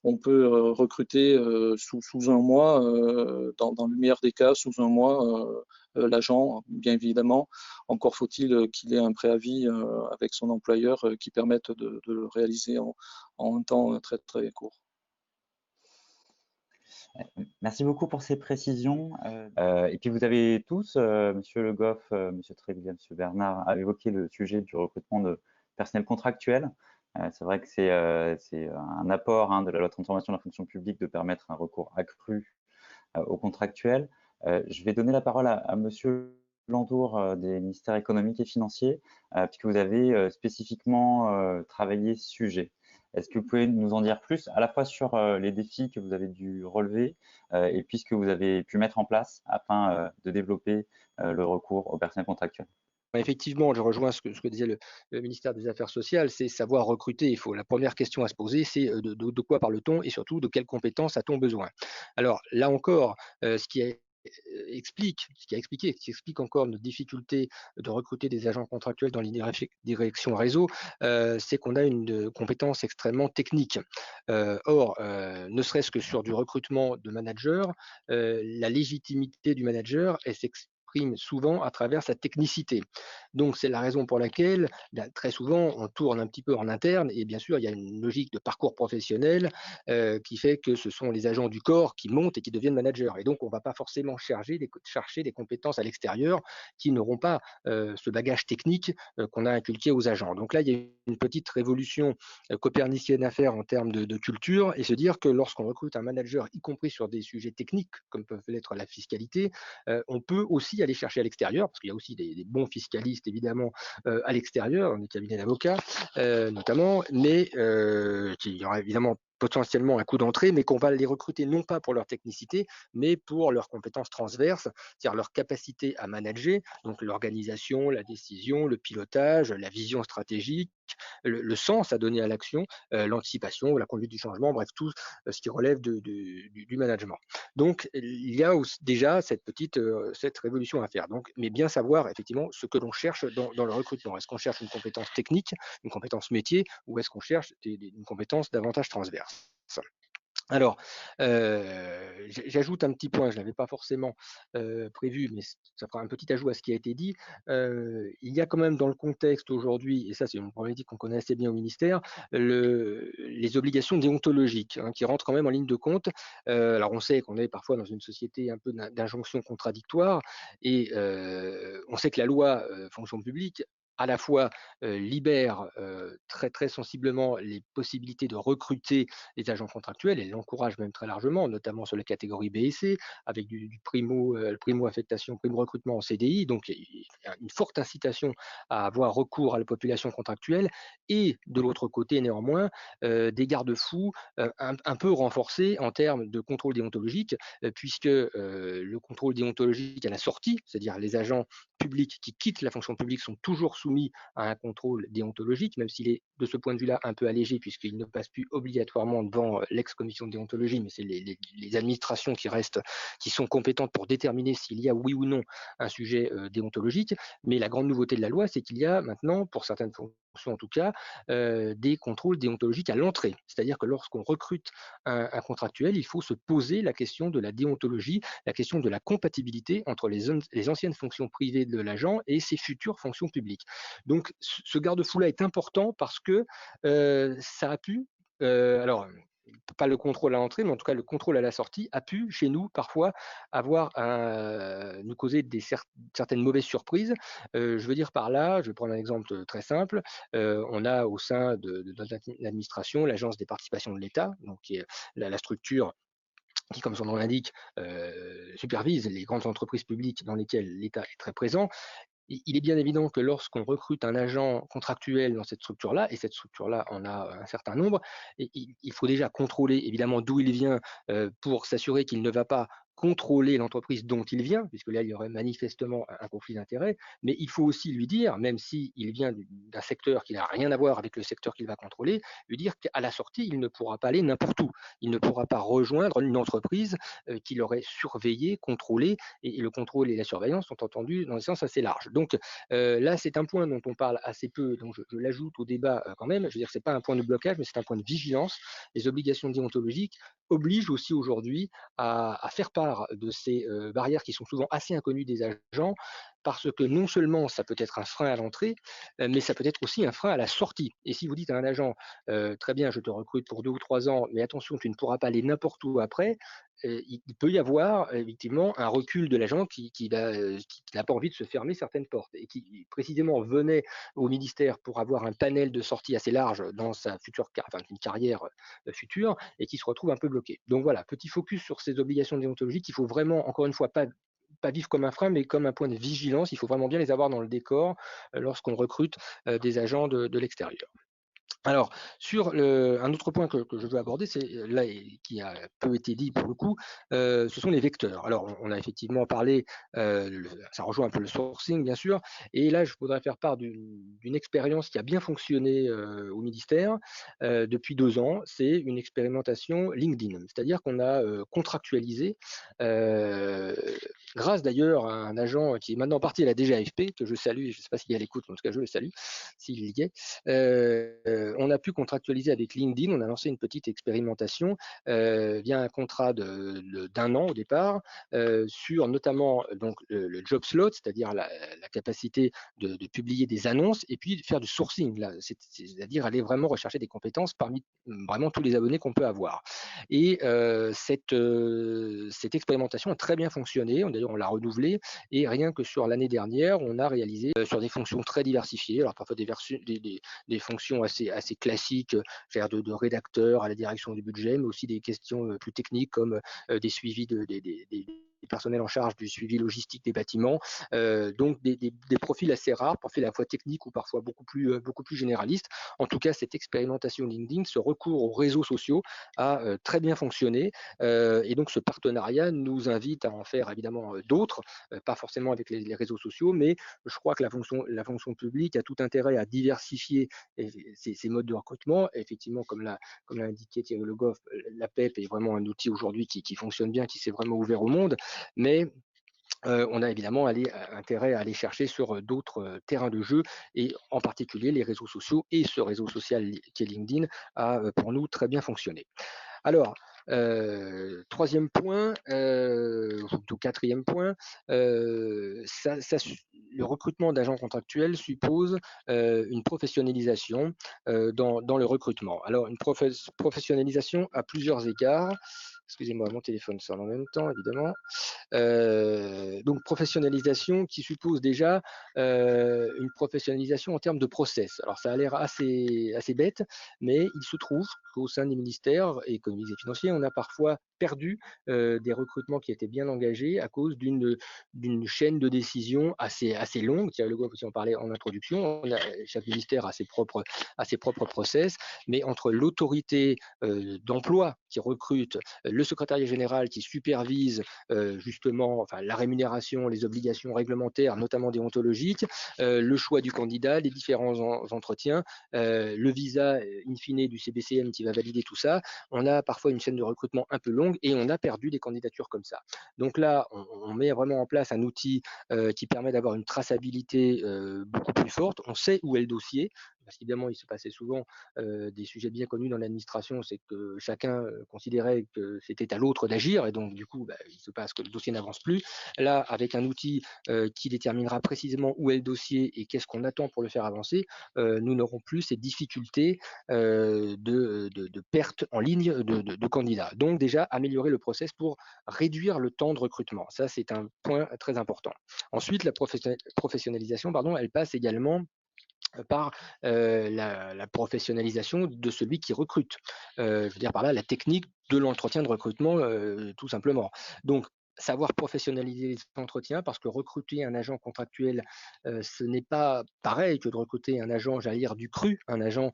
on peut recruter sous un mois, dans le meilleur des cas, sous un mois, l'agent, bien évidemment. Encore faut-il qu'il ait un préavis avec son employeur qui permette de le réaliser en un temps très très court. Merci beaucoup pour ces précisions. Et puis vous avez tous, Monsieur Le Goff, Monsieur Trévidian, Monsieur Bernard, évoqué le sujet du recrutement de personnel contractuel. C'est vrai que c'est un apport de la loi de transformation de la fonction publique de permettre un recours accru aux contractuels. Je vais donner la parole à Monsieur Landour des ministères économiques et financiers, puisque vous avez spécifiquement travaillé ce sujet. Est-ce que vous pouvez nous en dire plus, à la fois sur les défis que vous avez dû relever et puis ce que vous avez pu mettre en place afin de développer le recours au personnel contractuel? Effectivement, je rejoins ce que disait le ministère des Affaires sociales, c'est savoir recruter. La première question à se poser, c'est de quoi parle-t-on et surtout de quelles compétences a-t-on besoin. Alors là encore, ce qui explique encore notre difficulté de recruter des agents contractuels dans les directions réseau, c'est qu'on a une compétence extrêmement technique. Or, ne serait-ce que sur du recrutement de managers, la légitimité du manager, elle s'exprime souvent à travers sa technicité. Donc, c'est la raison pour laquelle, très souvent, on tourne un petit peu en interne et bien sûr, il y a une logique de parcours professionnel qui fait que ce sont les agents du corps qui montent et qui deviennent managers. Et donc, on ne va pas forcément chercher des compétences à l'extérieur qui n'auront pas ce bagage technique qu'on a inculqué aux agents. Donc là, il y a une petite révolution copernicienne à faire en termes de culture et se dire que lorsqu'on recrute un manager, y compris sur des sujets techniques comme peuvent l'être la fiscalité, on peut aussi aller chercher à l'extérieur, parce qu'il y a aussi des bons fiscalistes évidemment à l'extérieur, dans des cabinets d'avocats notamment, mais il y aura évidemment potentiellement un coût d'entrée, mais qu'on va les recruter non pas pour leur technicité, mais pour leurs compétences transverses, c'est-à-dire leur capacité à manager, donc l'organisation, la décision, le pilotage, la vision stratégique, le sens à donner à l'action, l'anticipation, la conduite du changement, bref, tout ce qui relève du management. Donc, il y a déjà cette révolution à faire. Donc, mais bien savoir effectivement ce que l'on cherche dans le recrutement. Est-ce qu'on cherche une compétence technique, une compétence métier, ou est-ce qu'on cherche une compétence davantage transverse? Alors, j'ajoute un petit point, je ne l'avais pas forcément prévu, mais ça fera un petit ajout à ce qui a été dit. Il y a quand même dans le contexte aujourd'hui, et ça c'est une problématique qu'on connaît assez bien au ministère, les obligations déontologiques qui rentrent quand même en ligne de compte. Alors on sait qu'on est parfois dans une société un peu d'injonction contradictoire, et on sait que la loi fonction publique à la fois libère très très sensiblement les possibilités de recruter les agents contractuels, et l'encourage même très largement, notamment sur les catégories B et C, avec du primo-affectation, primo-recrutement en CDI. Donc, il y a une forte incitation à avoir recours à la population contractuelle. Et de l'autre côté, néanmoins, des garde-fous un peu renforcés en termes de contrôle déontologique, puisque le contrôle déontologique à la sortie, c'est-à-dire les agents publics qui quittent la fonction publique sont toujours soumis à un contrôle déontologique, même s'il est de ce point de vue-là un peu allégé, puisqu'il ne passe plus obligatoirement devant l'ex-commission de déontologie, mais c'est les administrations qui sont compétentes pour déterminer s'il y a oui ou non un sujet déontologique. Mais la grande nouveauté de la loi, c'est qu'il y a maintenant, pour certaines fonctions en tout cas, des contrôles déontologiques à l'entrée. C'est-à-dire que lorsqu'on recrute un contractuel, il faut se poser la question de la déontologie, la question de la compatibilité entre les anciennes fonctions privées de l'agent et ses futures fonctions publiques. Donc, ce garde-fou-là est important parce que ça a pu, alors, pas le contrôle à l'entrée, mais en tout cas le contrôle à la sortie a pu, chez nous, parfois nous causer certaines mauvaises surprises. Je veux dire par là, je vais prendre un exemple très simple. On a au sein de notre administration l'Agence des participations de l'État, donc qui est la structure qui, comme son nom l'indique, supervise les grandes entreprises publiques dans lesquelles l'État est très présent. Il est bien évident que lorsqu'on recrute un agent contractuel dans cette structure-là, et cette structure-là en a un certain nombre, il faut déjà contrôler évidemment d'où il vient pour s'assurer qu'il ne va pas contrôler l'entreprise dont il vient, puisque là, il y aurait manifestement un conflit d'intérêts, mais il faut aussi lui dire, même s'il vient d'un secteur qui n'a rien à voir avec le secteur qu'il va contrôler, lui dire qu'à la sortie, il ne pourra pas aller n'importe où. Il ne pourra pas rejoindre une entreprise qu'il aurait surveillée, contrôlée, et le contrôle et la surveillance sont entendus dans des sens assez larges. Donc là, c'est un point dont on parle assez peu, donc je l'ajoute au débat quand même. Je veux dire, ce n'est pas un point de blocage, mais c'est un point de vigilance. Les obligations déontologiques obligent aussi aujourd'hui à faire part de ces barrières qui sont souvent assez inconnues des agents, parce que non seulement ça peut être un frein à l'entrée, mais ça peut être aussi un frein à la sortie. Et si vous dites à un agent, très bien, je te recrute pour 2 ou 3 ans, mais attention, tu ne pourras pas aller n'importe où après, il peut y avoir effectivement un recul de l'agent qui n'a pas envie de se fermer certaines portes et qui précisément venait au ministère pour avoir un panel de sortie assez large dans sa future une carrière future et qui se retrouve un peu bloqué. Donc voilà, petit focus sur ces obligations déontologiques. Il faut vraiment, encore une fois, pas vivre comme un frein, mais comme un point de vigilance. Il faut vraiment bien les avoir dans le décor lorsqu'on recrute des agents de l'extérieur. Alors, sur un autre point que je veux aborder, c'est là qui a peu été dit pour le coup, ce sont les vecteurs. Alors, on a effectivement parlé, ça rejoint un peu le sourcing, bien sûr, et là, je voudrais faire part d'une expérience qui a bien fonctionné au ministère depuis 2 ans. C'est une expérimentation LinkedIn, c'est-à-dire qu'on a contractualisé, euh, grâce d'ailleurs à un agent qui est maintenant parti à la DGAFP, que je salue, je ne sais pas s'il est à l'écoute, mais en tout cas, je le salue, s'il y est. On a pu contractualiser avec LinkedIn, on a lancé une petite expérimentation via un contrat d'un an au départ, sur notamment donc, le job slot, c'est-à-dire la capacité de publier des annonces et puis de faire du sourcing, c'est-à-dire aller vraiment rechercher des compétences parmi vraiment tous les abonnés qu'on peut avoir. Et cette expérimentation a très bien fonctionné, d'ailleurs on l'a renouvelée, et rien que sur l'année dernière, on a réalisé sur des fonctions très diversifiées, alors parfois des fonctions assez classiques, de rédacteur à la direction du budget, mais aussi des questions plus techniques comme des suivis des personnels en charge du suivi logistique des bâtiments, donc des profils assez rares, profils à la fois techniques ou parfois beaucoup plus généralistes. En tout cas, cette expérimentation LinkedIn, ce recours aux réseaux sociaux a très bien fonctionné, et donc ce partenariat nous invite à en faire évidemment d'autres, pas forcément avec les réseaux sociaux, mais je crois que la fonction publique a tout intérêt à diversifier ces modes de recrutement. Et effectivement, comme l'a indiqué Thierry Le Goff, la PEP est vraiment un outil aujourd'hui qui fonctionne bien, qui s'est vraiment ouvert au monde, mais on a évidemment intérêt à aller chercher sur d'autres terrains de jeu, et en particulier les réseaux sociaux, et ce réseau social qui est LinkedIn a pour nous très bien fonctionné. Alors, troisième point, ou quatrième point, le recrutement d'agents contractuels suppose une professionnalisation dans le recrutement. Alors, une professionnalisation à plusieurs égards. Excusez-moi, mon téléphone sonne en même temps, évidemment. Donc, professionnalisation qui suppose déjà une professionnalisation en termes de process. Alors, ça a l'air assez bête, mais il se trouve qu'au sein des ministères économiques et financiers, on a parfois perdu des recrutements qui étaient bien engagés à cause d'une chaîne de décision assez longue. Thierry Le Goff aussi en parlait en introduction. Chaque ministère a ses propres process, mais entre l'autorité d'emploi qui recrute, le secrétariat général qui supervise justement la rémunération, les obligations réglementaires, notamment déontologiques, le choix du candidat, les différents entretiens, le visa in fine du CBCM qui va valider tout ça, on a parfois une chaîne de recrutement un peu longue et on a perdu des candidatures comme ça. Donc là, on met vraiment en place un outil qui permet d'avoir une traçabilité beaucoup plus forte. On sait où est le dossier, parce qu'évidemment, il se passait souvent des sujets bien connus dans l'administration, c'est que chacun considérait que c'était à l'autre d'agir, et donc du coup, il se passe que le dossier n'avance plus. Là, avec un outil qui déterminera précisément où est le dossier et qu'est-ce qu'on attend pour le faire avancer, nous n'aurons plus ces difficultés de perte en ligne de candidats. Donc déjà, améliorer le process pour réduire le temps de recrutement. Ça, c'est un point très important. Ensuite, la professionnalisation, elle passe également par la professionnalisation de celui qui recrute. Je veux dire par là la technique de l'entretien de recrutement, tout simplement. Donc, savoir professionnaliser les entretiens, parce que recruter un agent contractuel, ce n'est pas pareil que de recruter un agent, j'allais dire, du cru, un agent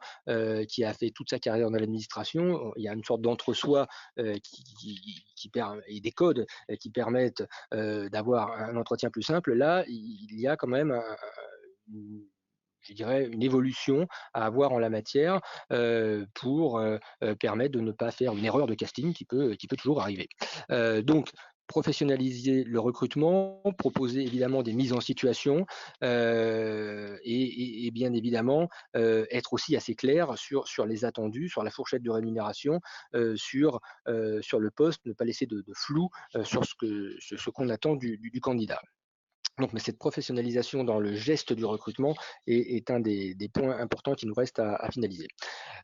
qui a fait toute sa carrière dans l'administration. Il y a une sorte d'entre-soi et des codes qui permettent d'avoir un entretien plus simple. Là, il y a quand même je dirais, une évolution à avoir en la matière pour permettre de ne pas faire une erreur de casting qui peut toujours arriver. Donc, professionnaliser le recrutement, proposer évidemment des mises en situation et bien évidemment être aussi assez clair sur les attendus, sur la fourchette de rémunération, sur le poste, ne pas laisser de flou sur ce qu'on attend du candidat. Donc, mais cette professionnalisation dans le geste du recrutement est un des points importants qui nous reste à finaliser.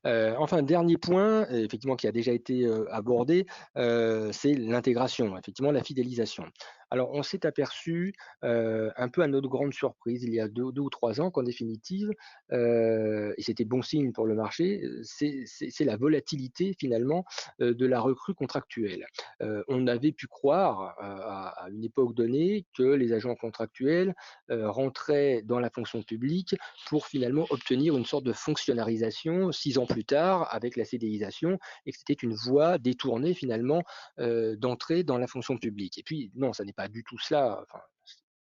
Enfin, dernier point, effectivement, qui a déjà été abordé, c'est l'intégration, effectivement, la fidélisation. Alors, on s'est aperçu, un peu à notre grande surprise, il y a 2 ou 3 ans, qu'en définitive, et c'était bon signe pour le marché, c'est la volatilité finalement de la recrue contractuelle. On avait pu croire à une époque donnée que les agents contractuels rentraient dans la fonction publique pour finalement obtenir une sorte de fonctionnalisation 6 ans plus tard avec la CDIsation, et que c'était une voie détournée finalement d'entrer dans la fonction publique. Et puis non, ça n'est pas du tout cela. Enfin,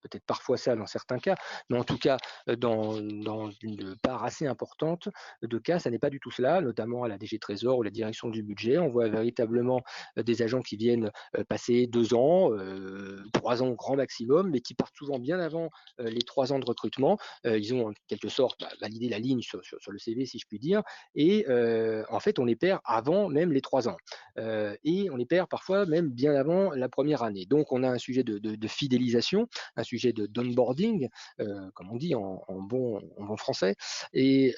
peut-être parfois ça dans certains cas, mais en tout cas, dans une part assez importante de cas, ça n'est pas du tout cela, notamment à la DG Trésor ou la direction du budget. On voit véritablement des agents qui viennent passer 2 ans, 3 ans au grand maximum, mais qui partent souvent bien avant les 3 ans de recrutement. Ils ont en quelque sorte validé la ligne sur le CV, si je puis dire, et en fait, on les perd avant même les 3 ans. Et on les perd parfois même bien avant la première année. Donc, on a un sujet de fidélisation, un sujet d'onboarding, comme on dit en bon français. Et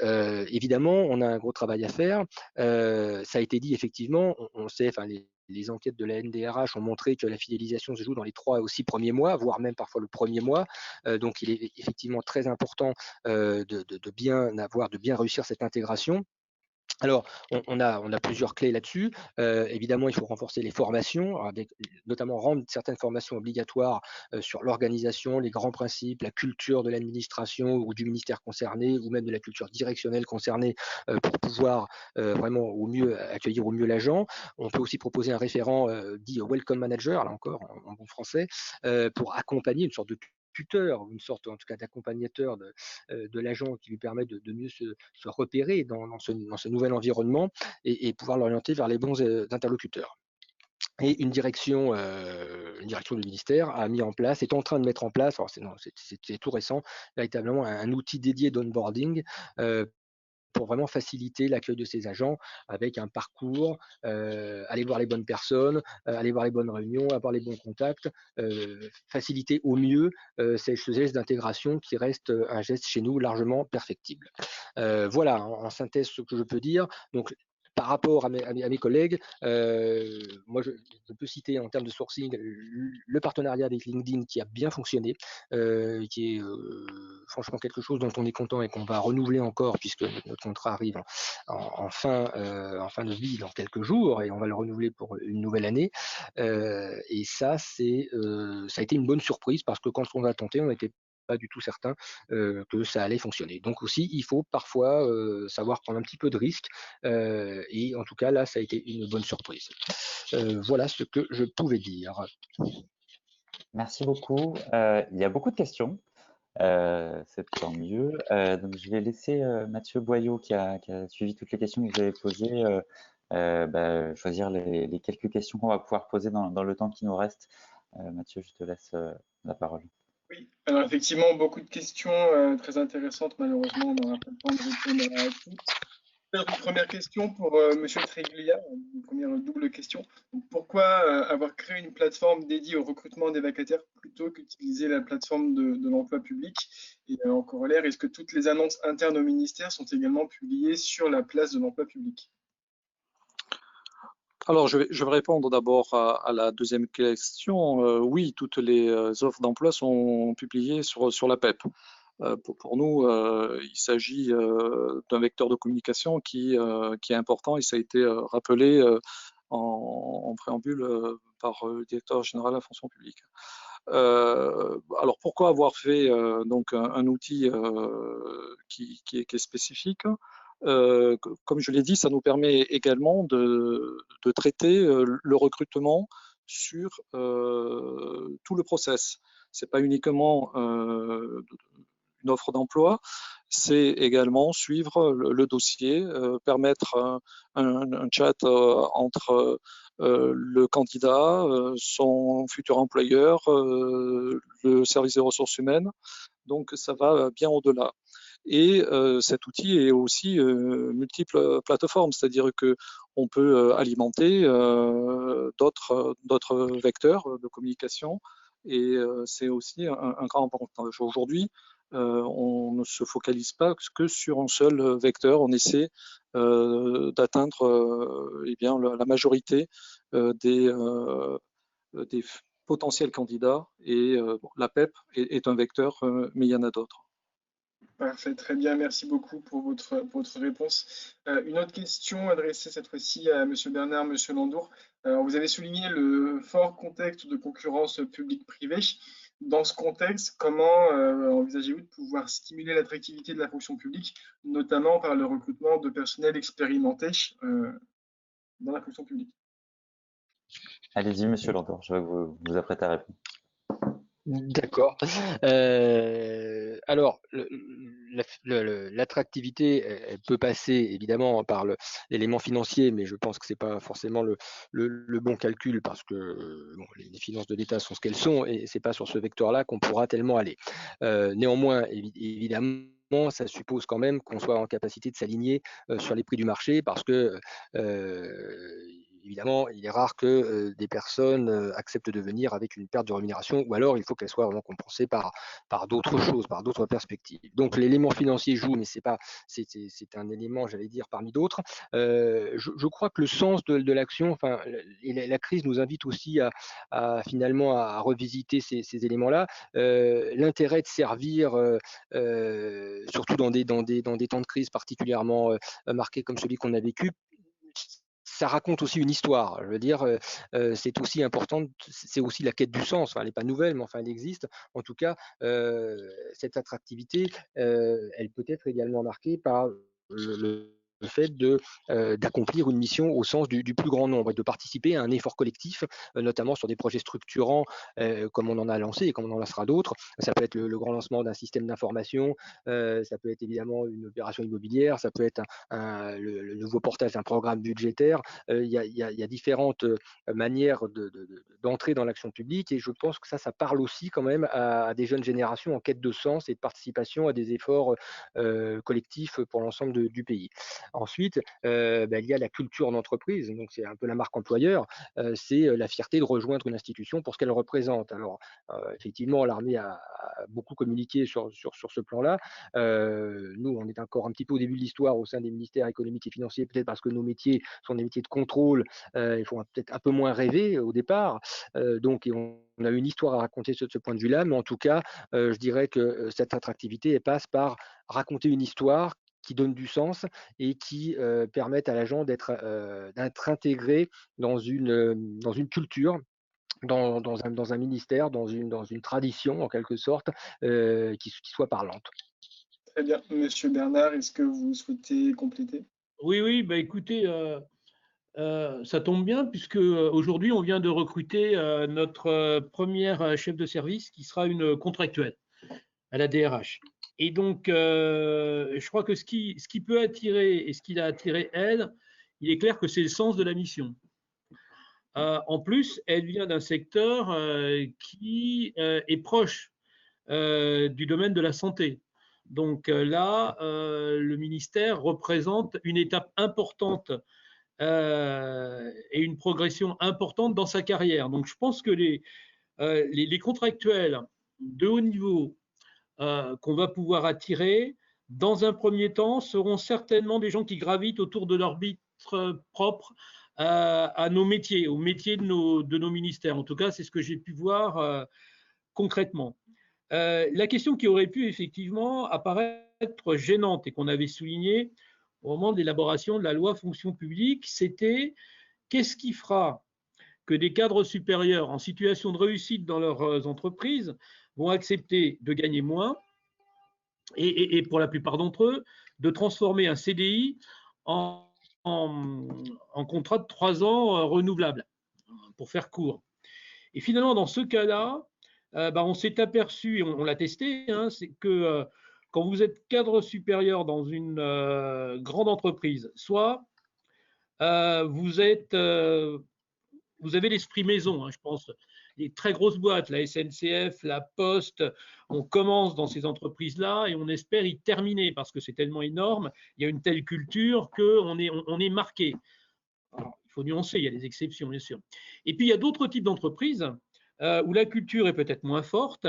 évidemment, on a un gros travail à faire. Ça a été dit, effectivement, on sait, enfin, les enquêtes de la NDRH ont montré que la fidélisation se joue dans les 3 ou 6 premiers mois, voire même parfois le premier mois. Donc, il est effectivement très important de bien réussir cette intégration. Alors, on a plusieurs clés là-dessus. Évidemment, il faut renforcer les formations, avec notamment rendre certaines formations obligatoires sur l'organisation, les grands principes, la culture de l'administration ou du ministère concerné, ou même de la culture directionnelle concernée, pour pouvoir vraiment au mieux accueillir au mieux l'agent. On peut aussi proposer un référent dit welcome manager, là encore en bon français, pour accompagner une sorte de tuteur, une sorte en tout cas d'accompagnateur de l'agent, qui lui permet de mieux se repérer dans ce nouvel environnement et pouvoir l'orienter vers les bons interlocuteurs. Et une direction du ministère a mis en place, est en train de mettre en place, alors c'est tout récent, véritablement un outil dédié d'onboarding pour vraiment faciliter l'accueil de ces agents avec un parcours, aller voir les bonnes personnes, aller voir les bonnes réunions, avoir les bons contacts, faciliter au mieux ce geste d'intégration qui reste un geste chez nous largement perfectible. Voilà en synthèse ce que je peux dire. Donc, par rapport à mes collègues, moi je peux citer en termes de sourcing le partenariat avec LinkedIn qui a bien fonctionné, qui est franchement quelque chose dont on est content et qu'on va renouveler encore, puisque notre contrat arrive en fin de vie dans quelques jours, et on va le renouveler pour une nouvelle année. Et ça a été une bonne surprise, parce que quand on a tenté, on n'était pas du tout certain que ça allait fonctionner. Donc aussi, il faut parfois savoir prendre un petit peu de risque, et en tout cas là, ça a été une bonne surprise. Voilà ce que je pouvais dire. Merci beaucoup. Il y a beaucoup de questions. C'est tant mieux. Donc, je vais laisser Mathieu Boyot, qui a suivi toutes les questions que vous avez posées, choisir les quelques questions qu'on va pouvoir poser dans le temps qui nous reste. Mathieu, je te laisse la parole. Oui, alors effectivement, beaucoup de questions très intéressantes. Malheureusement, on n'aura pas le temps de répondre à toutes. Une première question pour Monsieur Tréglia, une première double question. Donc, pourquoi avoir créé une plateforme dédiée au recrutement des vacataires plutôt qu'utiliser la plateforme de l'emploi public? Et en corollaire, est-ce que toutes les annonces internes au ministère sont également publiées sur la place de l'emploi public? Alors, je vais répondre d'abord à la deuxième question. Oui, toutes les offres d'emploi sont publiées sur la PEP. Pour nous, il s'agit d'un vecteur de communication qui est important et ça a été rappelé en préambule par le directeur général de la fonction publique. Alors pourquoi avoir fait donc un outil qui est spécifique? Comme je l'ai dit, ça nous permet également de traiter le recrutement sur tout le process. C'est pas uniquement une offre d'emploi, c'est également suivre le dossier, permettre un chat entre le candidat, son futur employeur, le service des ressources humaines. Donc ça va bien au-delà. Et cet outil est aussi multiples plateformes, c'est-à-dire que on peut alimenter d'autres vecteurs de communication. Et c'est aussi un grand avantage. Aujourd'hui, on ne se focalise pas que sur un seul vecteur. On essaie d'atteindre eh bien, la majorité des potentiels candidats. Et la PEP est un vecteur, mais il y en a d'autres. Parfait, très bien, merci beaucoup pour votre réponse. Une autre question adressée cette fois-ci à M. Bernard, M. Landour. Vous avez souligné le fort contexte de concurrence publique-privée. Dans ce contexte, comment envisagez-vous de pouvoir stimuler l'attractivité de la fonction publique, notamment par le recrutement de personnel expérimenté dans la fonction publique? Allez-y, monsieur Landour, je vais vous apprêter à répondre. D'accord. Alors, l'attractivité, elle peut passer évidemment par l'élément financier, mais je pense que c'est pas forcément le bon calcul parce que bon, les finances de l'État sont ce qu'elles sont et c'est pas sur ce vecteur-là qu'on pourra tellement aller. Néanmoins, évidemment, ça suppose quand même qu'on soit en capacité de s'aligner sur les prix du marché parce que évidemment, il est rare que des personnes acceptent de venir avec une perte de rémunération, ou alors il faut qu'elle soit vraiment compensée par d'autres choses, par d'autres perspectives. Donc l'élément financier joue, mais c'est un élément, j'allais dire, parmi d'autres. Je crois que le sens de l'action, enfin, la crise nous invite aussi finalement à revisiter ces éléments-là. L'intérêt de servir, surtout dans des temps de crise particulièrement marqués comme celui qu'on a vécu, ça raconte aussi une histoire. Je veux dire, c'est aussi important, c'est aussi la quête du sens. Enfin, elle n'est pas nouvelle, mais enfin, elle existe. En tout cas, cette attractivité, elle peut être également marquée par le fait d'accomplir une mission au sens du plus grand nombre et de participer à un effort collectif, notamment sur des projets structurants comme on en a lancé et comme on en lancera d'autres. Ça peut être le grand lancement d'un système d'information, ça peut être évidemment une opération immobilière, ça peut être le nouveau portage d'un programme budgétaire. Il y a différentes manières d'entrer dans l'action publique et je pense que ça parle aussi quand même à des jeunes générations en quête de sens et de participation à des efforts collectifs pour l'ensemble du pays. Ensuite, il y a la culture d'entreprise, donc c'est un peu la marque employeur, c'est la fierté de rejoindre une institution pour ce qu'elle représente. Alors, effectivement, l'armée a beaucoup communiqué sur ce plan-là. Nous, on est encore un petit peu au début de l'histoire au sein des ministères économiques et financiers, peut-être parce que nos métiers sont des métiers de contrôle, ils font peut-être un peu moins rêver au départ. Donc, on a une histoire à raconter de ce point de vue-là, mais en tout cas, je dirais que cette attractivité, elle passe par raconter une histoire qui donne du sens et qui permettent à l'agent d'être intégré dans une culture, dans un ministère, dans une tradition en quelque sorte, qui soit parlante. Très bien. Monsieur Bernard, est-ce que vous souhaitez compléter? Oui, bah écoutez, ça tombe bien puisque aujourd'hui on vient de recruter notre première chef de service qui sera une contractuelle à la DRH. Et donc, je crois que ce qui peut attirer et ce qui l'a attiré elle, il est clair que c'est le sens de la mission. En plus, elle vient d'un secteur qui est proche du domaine de la santé. Donc là, le ministère représente une étape importante et une progression importante dans sa carrière. Donc je pense que les contractuels de haut niveau qu'on va pouvoir attirer, dans un premier temps, seront certainement des gens qui gravitent autour de l'orbite propre à nos métiers, aux métiers de nos ministères. En tout cas, c'est ce que j'ai pu voir concrètement. La question qui aurait pu effectivement apparaître gênante et qu'on avait souligné au moment de l'élaboration de la loi fonction publique, c'était qu'est-ce qui fera que des cadres supérieurs en situation de réussite dans leurs entreprises vont accepter de gagner moins et pour la plupart d'entre eux, de transformer un CDI en contrat de 3 ans renouvelable, pour faire court. Et finalement, dans ce cas-là, on s'est aperçu, et on l'a testé, hein, c'est que quand vous êtes cadre supérieur dans une grande entreprise, soit vous avez l'esprit maison, hein, je pense, les très grosses boîtes, la SNCF, la Poste, on commence dans ces entreprises-là et on espère y terminer parce que c'est tellement énorme, il y a une telle culture qu'on est marqué. Alors, il faut nuancer, il y a des exceptions, bien sûr. Et puis, il y a d'autres types d'entreprises où la culture est peut-être moins forte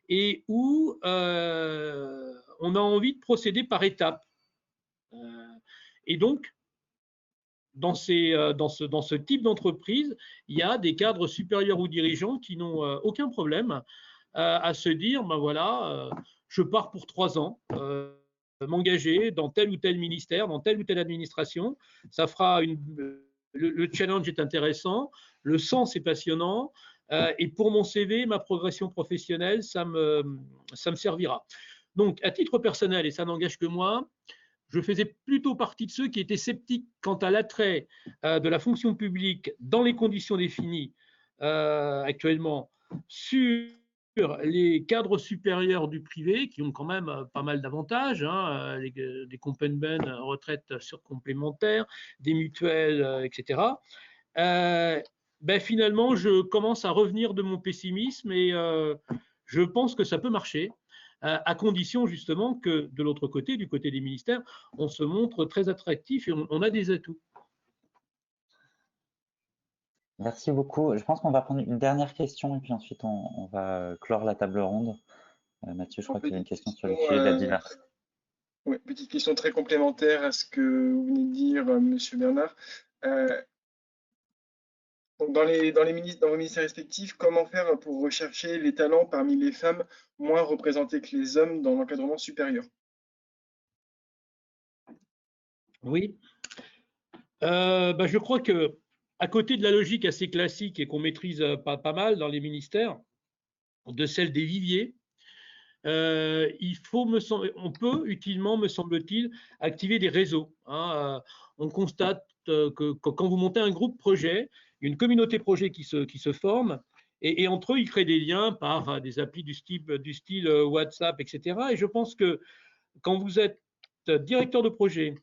et où on a envie de procéder par étapes. Et donc, dans ce type d'entreprise, il y a des cadres supérieurs ou dirigeants qui n'ont aucun problème à se dire, ben voilà, je pars pour 3 ans, m'engager dans tel ou tel ministère, dans telle ou telle administration, ça fera le challenge est intéressant, le sens est passionnant, et pour mon CV, ma progression professionnelle, ça me servira. Donc, à titre personnel, et ça n'engage que moi, je faisais plutôt partie de ceux qui étaient sceptiques quant à l'attrait de la fonction publique dans les conditions définies actuellement sur les cadres supérieurs du privé, qui ont quand même pas mal d'avantages, hein, des complémentaires, retraites surcomplémentaires, des mutuelles, etc. Finalement, je commence à revenir de mon pessimisme et je pense que ça peut marcher, à condition justement que de l'autre côté, du côté des ministères, on se montre très attractif et on a des atouts. Merci beaucoup. Je pense qu'on va prendre une dernière question et puis ensuite on va clore la table ronde. Mathieu, je crois qu'il y a une question sur le sujet de la diversité. Oui, petite question très complémentaire à ce que vous venez de dire, Monsieur Bernard. Donc dans vos ministères respectifs, comment faire pour rechercher les talents parmi les femmes moins représentées que les hommes dans l'encadrement supérieur? Oui, je crois que à côté de la logique assez classique et qu'on maîtrise pas mal dans les ministères, de celle des viviers, on peut utilement, me semble-t-il, activer des réseaux, hein. On constate que quand vous montez un groupe projet, il y a une communauté projet qui se forme, et entre eux, ils créent des liens par des applis du style WhatsApp, etc. Et je pense que quand vous êtes directeur de projet,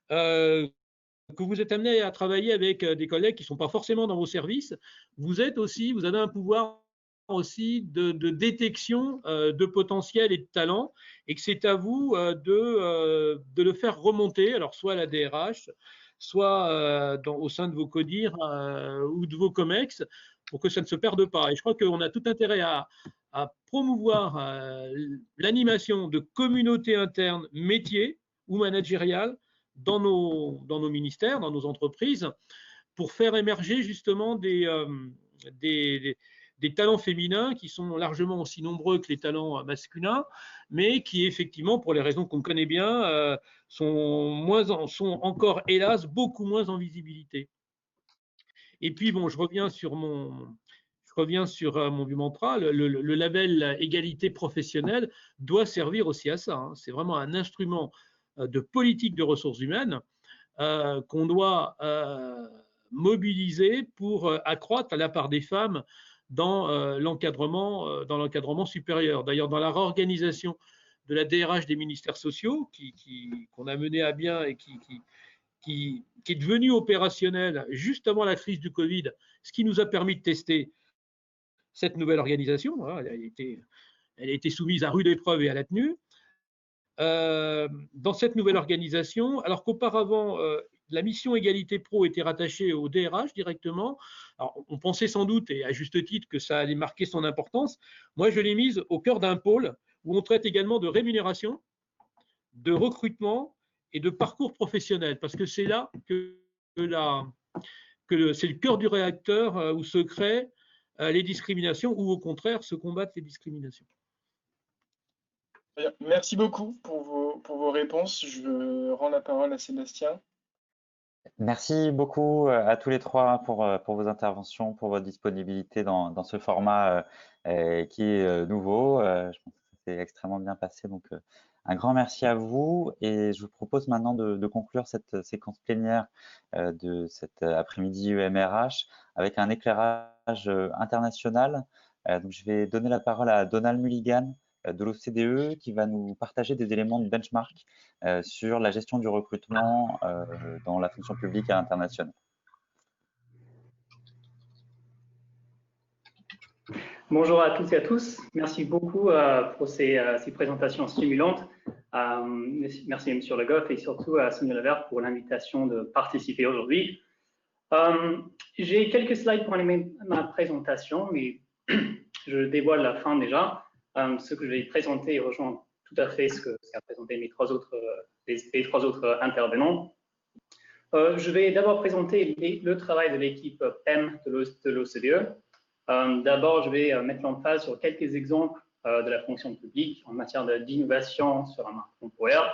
que vous êtes amené à travailler avec des collègues qui ne sont pas forcément dans vos services, vous avez un pouvoir aussi de détection de potentiel et de talent, et que c'est à vous de le faire remonter, alors soit à la DRH, soit au sein de vos CODIR ou de vos COMEX, pour que ça ne se perde pas. Et je crois qu'on a tout intérêt à promouvoir l'animation de communautés internes métiers ou managériales dans nos ministères, dans nos entreprises, pour faire émerger justement des talents féminins qui sont largement aussi nombreux que les talents masculins, mais qui effectivement, pour les raisons qu'on connaît bien, sont encore, hélas, beaucoup moins en visibilité. Et puis, je reviens sur mon vieux mantra, le label égalité professionnelle doit servir aussi à ça, hein. C'est vraiment un instrument de politique de ressources humaines qu'on doit mobiliser pour accroître la part des femmes dans l'encadrement supérieur. D'ailleurs, dans la réorganisation de la DRH des ministères sociaux, qu'on a mené à bien et qui est devenue opérationnelle juste avant la crise du Covid, ce qui nous a permis de tester cette nouvelle organisation. Hein, elle a été soumise à rude épreuve et à la tenue. Dans cette nouvelle organisation, alors qu'auparavant, la mission égalité pro était rattachée au DRH directement. Alors, on pensait sans doute, et à juste titre, que ça allait marquer son importance. Moi, je l'ai mise au cœur d'un pôle où on traite également de rémunération, de recrutement et de parcours professionnel, parce que c'est là que c'est le cœur du réacteur où se créent les discriminations ou au contraire se combattent les discriminations. Bien. Merci beaucoup pour vos réponses. Je rends la parole à Sébastien. Merci beaucoup à tous les trois pour vos interventions, pour votre disponibilité dans ce format qui est nouveau. Je pense que ça s'est extrêmement bien passé. Donc, un grand merci à vous. Et je vous propose maintenant de conclure cette séquence plénière de cet après-midi EMRH avec un éclairage international. Donc, je vais donner la parole à Donald Mulligan de l'OCDE qui va nous partager des éléments de benchmark sur la gestion du recrutement dans la fonction publique à l'international. Bonjour à toutes et à tous. Merci beaucoup pour ces présentations stimulantes. Merci à M. Le Goff et surtout à Sonia Levert pour l'invitation de participer aujourd'hui. J'ai quelques slides pour animer ma présentation, mais je dévoile la fin déjà. Ce que je vais présenter rejoint tout à fait ce qu'a présenté les trois autres intervenants. Je vais d'abord présenter le travail de l'équipe PEM de l'OCDE. D'abord, je vais mettre l'emphase sur quelques exemples de la fonction publique en matière d'innovation sur un marque employeur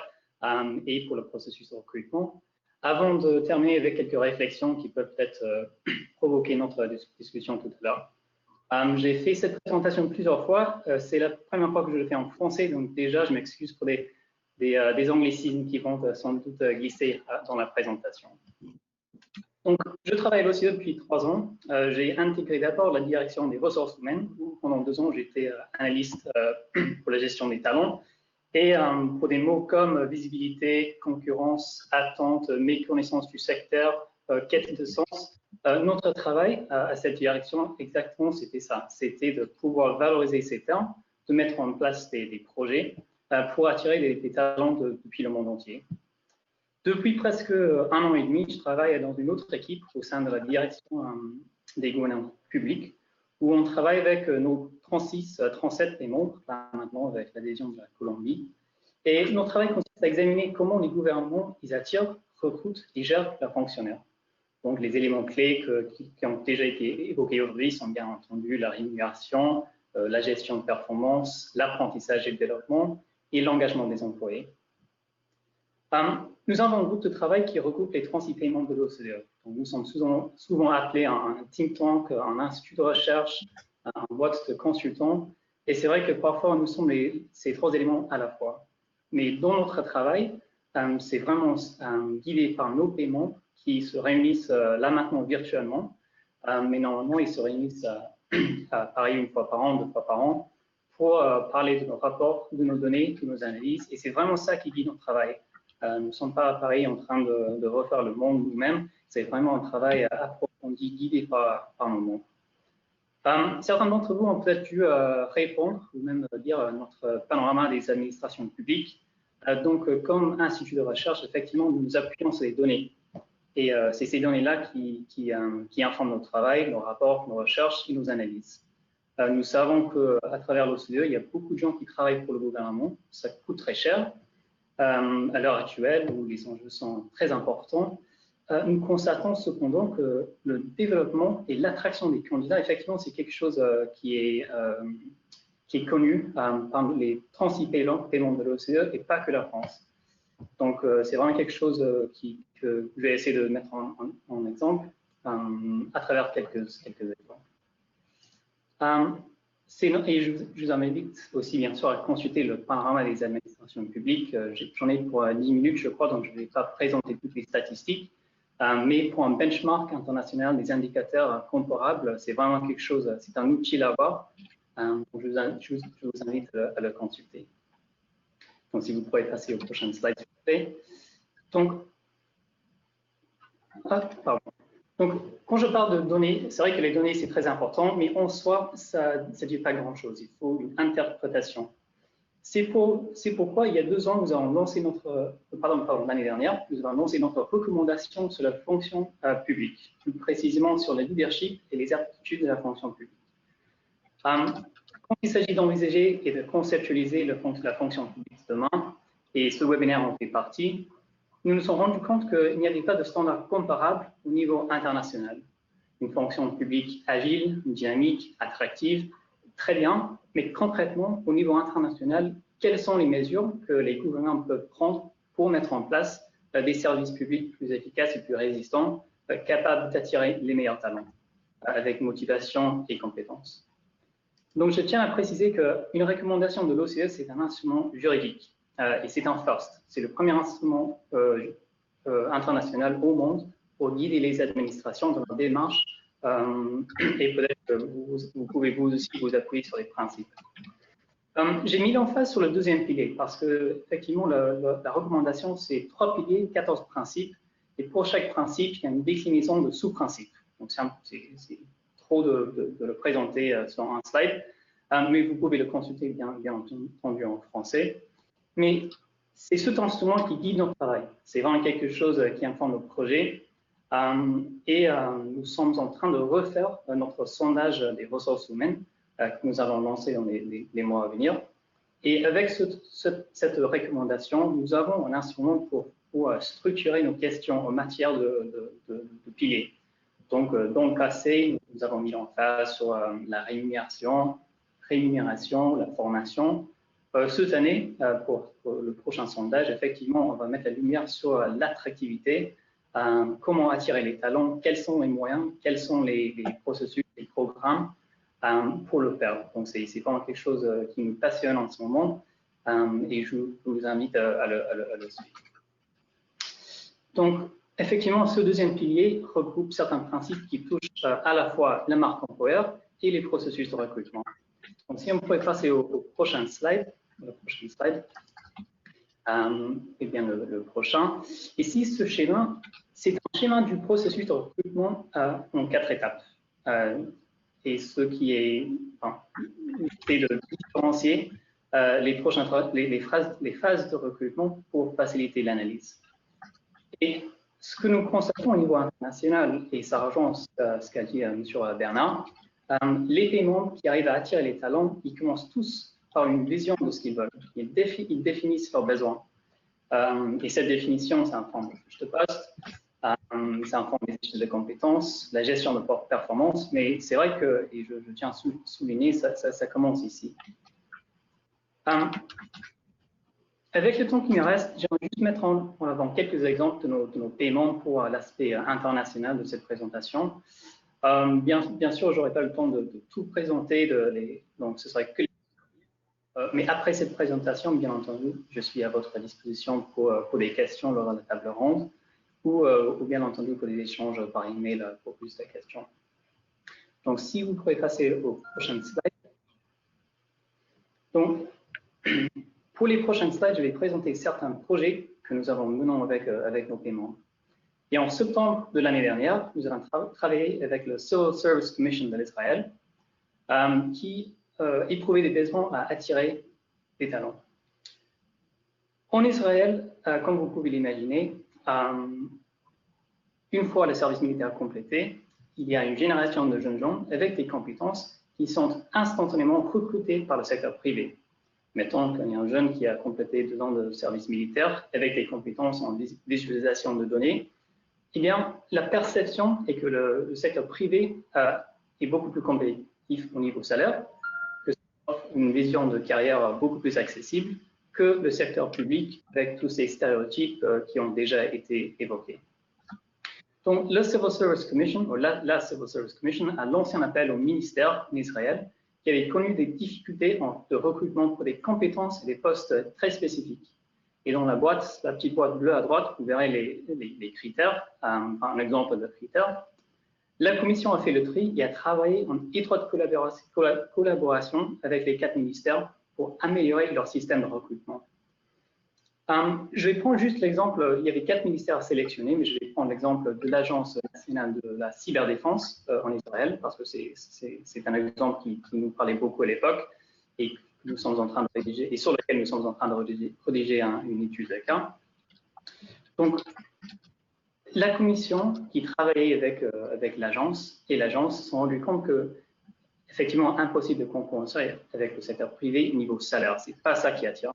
et pour le processus de recrutement, avant de terminer avec quelques réflexions qui peuvent peut-être provoquer notre discussion tout à l'heure. J'ai fait cette présentation plusieurs fois. C'est la première fois que je le fais en français, donc déjà, je m'excuse pour des anglicismes qui vont sans doute glisser dans la présentation. Donc, je travaille à l'OCDE depuis 3 ans. J'ai intégré d'abord la direction des ressources humaines, où pendant 2 ans, j'étais analyste pour la gestion des talents. Et pour des mots comme visibilité, concurrence, attente, méconnaissance du secteur, quête de sens, notre travail à cette direction, exactement, c'était ça. C'était de pouvoir valoriser ces termes, de mettre en place des projets pour attirer des talents depuis le monde entier. Depuis presque 1 an et demi, je travaille dans une autre équipe au sein de la direction des gouvernances publiques, où on travaille avec nos 37 membres, là maintenant avec l'adhésion de la Colombie. Et notre travail consiste à examiner comment les gouvernements ils attirent, recrutent et gèrent leurs fonctionnaires. Donc les éléments clés qui ont déjà été évoqués aujourd'hui sont bien entendu la rémunération, la gestion de performance, l'apprentissage et le développement et l'engagement des employés. Nous avons un groupe de travail qui regroupe les 36 pays membres de l'OCDE. Nous sommes souvent appelés un think tank, un institut de recherche, un boîte de consultants. Et c'est vrai que parfois, nous sommes ces 3 éléments à la fois. Mais dans notre travail, c'est vraiment guidé par nos pays membres qui se réunissent là maintenant virtuellement. Mais normalement, ils se réunissent pareil 1 fois par an, 2 fois par an, pour parler de nos rapports, de nos données, de nos analyses. Et c'est vraiment ça qui guide notre travail. Nous ne sommes pas pareil en train de refaire le monde nous-mêmes. C'est vraiment un travail approfondi, guidé par nos membres. Certains d'entre vous ont peut-être dû répondre ou même dire notre panorama des administrations publiques. Donc, comme institut de recherche, effectivement, nous nous appuyons sur les données. Et c'est ces données-là qui informent notre travail, nos rapports, nos recherches et nos analyses. Nous savons qu'à travers l'OCDE, il y a beaucoup de gens qui travaillent pour le gouvernement. Ça coûte très cher. À l'heure actuelle, où les enjeux sont très importants, nous constatons cependant que le développement et l'attraction des candidats, effectivement, c'est quelque chose qui est connu par les 36 pays membres de l'OCDE et pas que la France. Donc, c'est vraiment quelque chose que je vais essayer de mettre en exemple à travers quelques exemples. Et je vous invite aussi, bien sûr, à consulter le panorama des administrations publiques. J'en ai pour 10 minutes, je crois, donc je ne vais pas présenter toutes les statistiques. Mais pour un benchmark international des indicateurs comparables, c'est vraiment quelque chose, c'est un outil à avoir. Donc je vous invite à le consulter. Donc, si vous pourrez passer au prochain slide, s'il vous plaît. Donc, Donc, quand je parle de données, c'est vrai que les données, c'est très important, mais en soi, ça ne dit pas grand-chose. Il faut une interprétation. C'est pourquoi, il y a 2 ans, nous avons lancé l'année dernière, nous avons lancé notre recommandation sur la fonction publique, plus précisément sur le leadership et les aptitudes de la fonction publique. Quand il s'agit d'envisager et de conceptualiser la fonction publique demain, et ce webinaire en fait partie, nous nous sommes rendus compte qu'il n'y avait pas de standard comparable au niveau international. Une fonction publique agile, dynamique, attractive, très bien, mais concrètement, au niveau international, quelles sont les mesures que les gouvernements peuvent prendre pour mettre en place des services publics plus efficaces et plus résistants, capables d'attirer les meilleurs talents, avec motivation et compétences. Donc, je tiens à préciser qu'une recommandation de l'OCDE, c'est un instrument juridique et c'est un first. C'est le premier instrument international au monde pour guider les administrations dans leur démarche et peut-être que vous pouvez vous aussi vous appuyer sur les principes. J'ai mis l'emphase sur le deuxième pilier parce que, effectivement, la recommandation, c'est 3 piliers, 14 principes. Et pour chaque principe, il y a une déclinaison de sous-principes. Donc, c'est trop de le présenter sur un slide, mais vous pouvez le consulter bien entendu en français. Mais c'est cet instrument qui guide notre travail. C'est vraiment quelque chose qui informe nos projets. Nous sommes en train de refaire notre sondage des ressources humaines que nous allons lancer dans les mois à venir. Et avec cette recommandation, nous avons un instrument pour structurer nos questions en matière de piliers. Donc, dans le passé, nous avons mis l'emphase sur la rémunération, la formation. Cette année, pour le prochain sondage, effectivement, on va mettre la lumière sur l'attractivité, comment attirer les talents, quels sont les moyens, quels sont les processus, les programmes pour le faire. Donc, c'est vraiment quelque chose qui nous passionne en ce moment et je vous invite à le suivre. Donc, effectivement, ce deuxième pilier regroupe certains principes qui touchent à la fois la marque employeur et les processus de recrutement. Donc, si on pouvait passer au prochain slide, et bien le prochain. Ici, ce schéma, c'est un schéma du processus de recrutement en 4 étapes. Et ce qui est, c'est de différencier les phases de recrutement pour faciliter l'analyse. Et ce que nous constatons au niveau international, et ça rejoint ce qu'a dit M. Bernard, les paiements qui arrivent à attirer les talents, ils commencent tous par une vision de ce qu'ils veulent. Ils définissent leurs besoins. Et cette définition, c'est un forme de fiche de poste, c'est un forme des échelles de compétences, la gestion de performance, mais c'est vrai que, et je tiens à souligner, ça commence ici. Avec le temps qui me reste, j'aimerais juste mettre en avant quelques exemples de nos paiements pour l'aspect international de cette présentation. Bien sûr, je n'aurai pas le temps de tout présenter, donc ce serait que mais après cette présentation, bien entendu, je suis à votre disposition pour des questions lors de la table ronde ou bien entendu pour des échanges par email pour plus de questions. Donc, si vous pouvez passer au prochain slide. Donc, pour les prochains slides, je vais présenter certains projets que nous avons menés avec nos paiements. Et en septembre de l'année dernière, nous avons travaillé avec le Civil Service Commission de l'Israël qui éprouvait des besoins à attirer des talents. En Israël, comme vous pouvez l'imaginer, une fois le service militaire complété, il y a une génération de jeunes gens avec des compétences qui sont instantanément recrutés par le secteur privé. Mettons qu'il y a un jeune qui a complété 2 ans de service militaire avec des compétences en visualisation de données, eh bien, la perception est que le secteur privé est beaucoup plus compétitif au niveau salaire, que ça offre une vision de carrière beaucoup plus accessible que le secteur public avec tous ces stéréotypes qui ont déjà été évoqués. Donc, le Civil Service Commission, ou la Civil Service Commission, a lancé un appel au ministère d'Israël qui avait connu des difficultés de recrutement pour des compétences et des postes très spécifiques. Et dans la petite boîte bleue à droite, vous verrez les critères, un exemple de critères. La commission a fait le tri et a travaillé en étroite collaboration avec les 4 ministères pour améliorer leur système de recrutement. Je vais prendre juste l'exemple, il y avait 4 ministères sélectionnés, mais je vais prendre l'exemple de l'Agence nationale de la cyberdéfense en Israël, parce que c'est un exemple qui nous parlait beaucoup à l'époque et nous sommes en train de rédiger, et sur lequel nous sommes en train de rédiger une étude de cas. Donc, la commission qui travaillait avec l'agence et l'agence se sont rendus compte que effectivement impossible de concurrencer avec le secteur privé niveau salaire. C'est pas ça qui attire.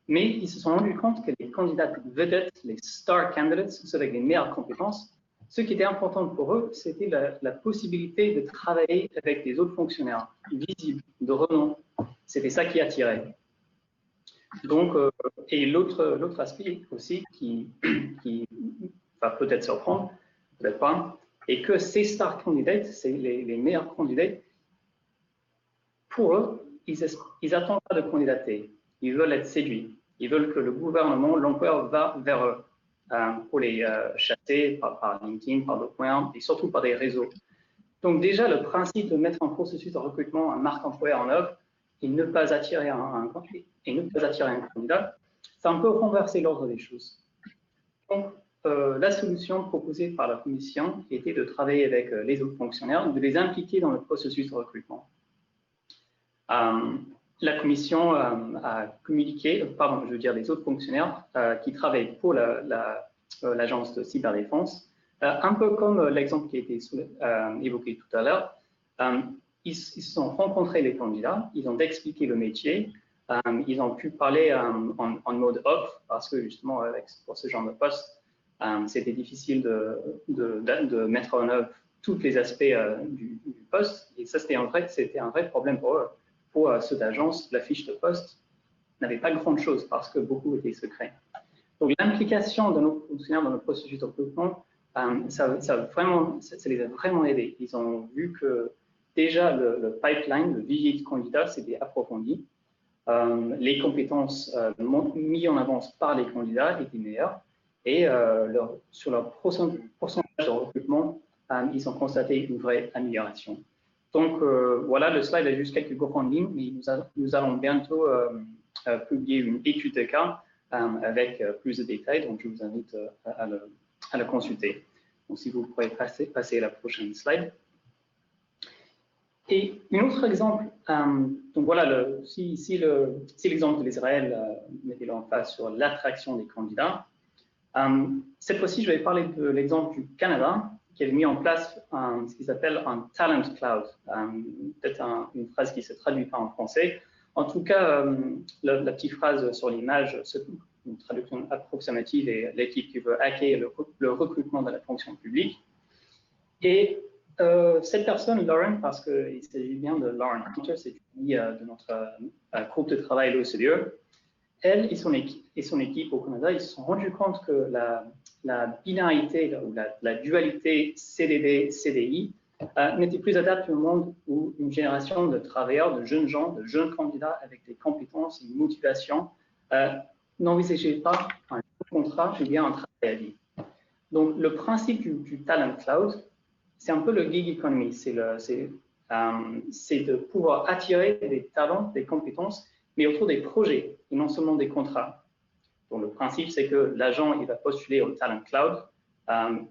Mais ils se sont rendus compte que les candidats vedettes, les star candidates, ceux avec les meilleures compétences, ce qui était important pour eux, c'était la possibilité de travailler avec des autres fonctionnaires visibles, de renom. C'était ça qui attirait. Donc, et l'autre aspect aussi qui va peut-être surprendre, peut-être pas, est que ces star candidates, c'est les meilleurs candidats, pour eux, ils n'attendent pas de candidater. Ils veulent être séduits. Ils veulent que le gouvernement, l'employeur va vers eux pour les chasser par LinkedIn, par d'autres moyens et surtout par des réseaux. Donc déjà, le principe de mettre en processus de recrutement un marque employeur en œuvre et ne pas attirer un candidat, ça a un peu renversé l'ordre des choses. Donc, la solution proposée par la Commission était de travailler avec les autres fonctionnaires, de les impliquer dans le processus de recrutement. La Commission a communiqué, pardon, je veux dire les autres fonctionnaires qui travaillent pour l'agence de cyberdéfense, un peu comme l'exemple qui a été évoqué tout à l'heure. Ils se sont rencontrés les candidats, ils ont expliqué le métier, ils ont pu parler en mode off parce que justement pour ce genre de poste, c'était difficile de mettre en œuvre tous les aspects du poste et ça c'était un vrai problème pour eux. Pour ceux d'agence, la fiche de poste n'avait pas grand-chose parce que beaucoup étaient secrets. Donc l'implication de nos fonctionnaires dans le processus de recrutement, ça les a vraiment aidés. Ils ont vu que déjà le pipeline, le vivier de candidats s'était approfondi. Les compétences mises en avance par les candidats étaient meilleures et sur leur pourcentage de recrutement, ils ont constaté une vraie amélioration. Donc voilà, le slide a juste quelques grandes lignes, mais nous allons bientôt publier une étude de cas avec plus de détails, donc je vous invite à le consulter. Donc si vous pourrez passer à la prochaine slide. Et un autre exemple, donc voilà, si l'exemple de l'Israël mettait l'emphase sur l'attraction des candidats, cette fois-ci je vais parler de l'exemple du Canada, qui avait mis en place ce qu'ils appellent un talent cloud. Peut-être une phrase qui ne se traduit pas en français. En tout cas, la petite phrase sur l'image, une traduction approximative est l'équipe qui veut hacker le recrutement de la fonction publique. Et cette personne, Lauren, parce qu'il s'agit bien de Lauren Hunter, c'est une amie de notre groupe de travail, l'OCDE, elle et son équipe au Canada, ils se sont rendus compte que la binarité ou la dualité CDD-CDI n'était plus adaptée au monde où une génération de travailleurs, de jeunes gens, de jeunes candidats avec des compétences et une motivation n'envisageaient pas un contrat, mais bien un travail à vie. Donc, le principe du Talent Cloud, c'est un peu le gig economy, c'est de pouvoir attirer des talents, des compétences, mais autour des projets et non seulement des contrats. Donc, le principe, c'est que l'agent, il va postuler au Talent Cloud.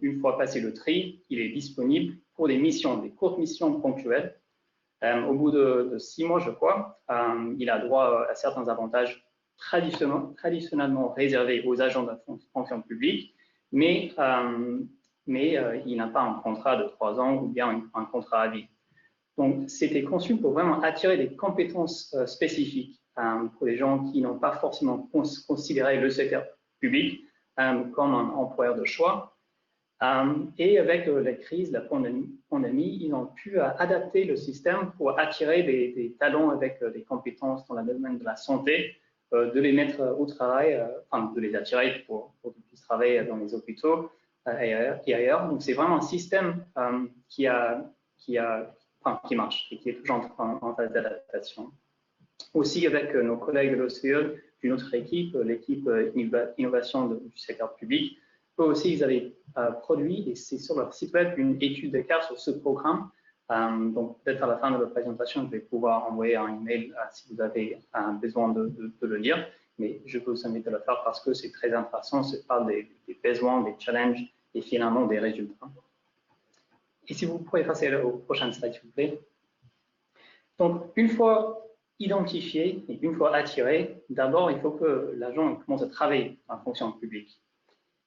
Une fois passé le tri, il est disponible pour des missions, des courtes missions ponctuelles. Au bout de 6 mois, je crois, il a droit à certains avantages traditionnellement réservés aux agents de la fonction publique, mais il n'a pas un contrat de 3 ans ou bien un contrat à vie. Donc, c'était conçu pour vraiment attirer des compétences spécifiques pour les gens qui n'ont pas forcément considéré le secteur public comme un employeur de choix. Et avec la crise, la pandémie, ils ont pu adapter le système pour attirer des talents avec des compétences dans le domaine de la santé, de les mettre au travail, de les attirer pour qu'ils puissent travailler dans les hôpitaux et ailleurs. Donc, c'est vraiment un système qui marche et qui est toujours en phase d'adaptation. Aussi, avec nos collègues de l'OCDE, d'une autre équipe, l'équipe innovation du secteur public, eux aussi, ils avaient produit, et c'est sur leur site web, une étude de cas sur ce programme. Donc, peut-être à la fin de la présentation, je vais pouvoir envoyer un email si vous avez besoin de le lire, mais je vous invite à le faire parce que c'est très intéressant, c'est pas des besoins, des challenges et finalement des résultats. Et si vous pourrez passer au prochain slide, s'il vous plaît. Donc, une fois identifié et une fois attiré, d'abord, il faut que l'agent commence à travailler en fonction publique.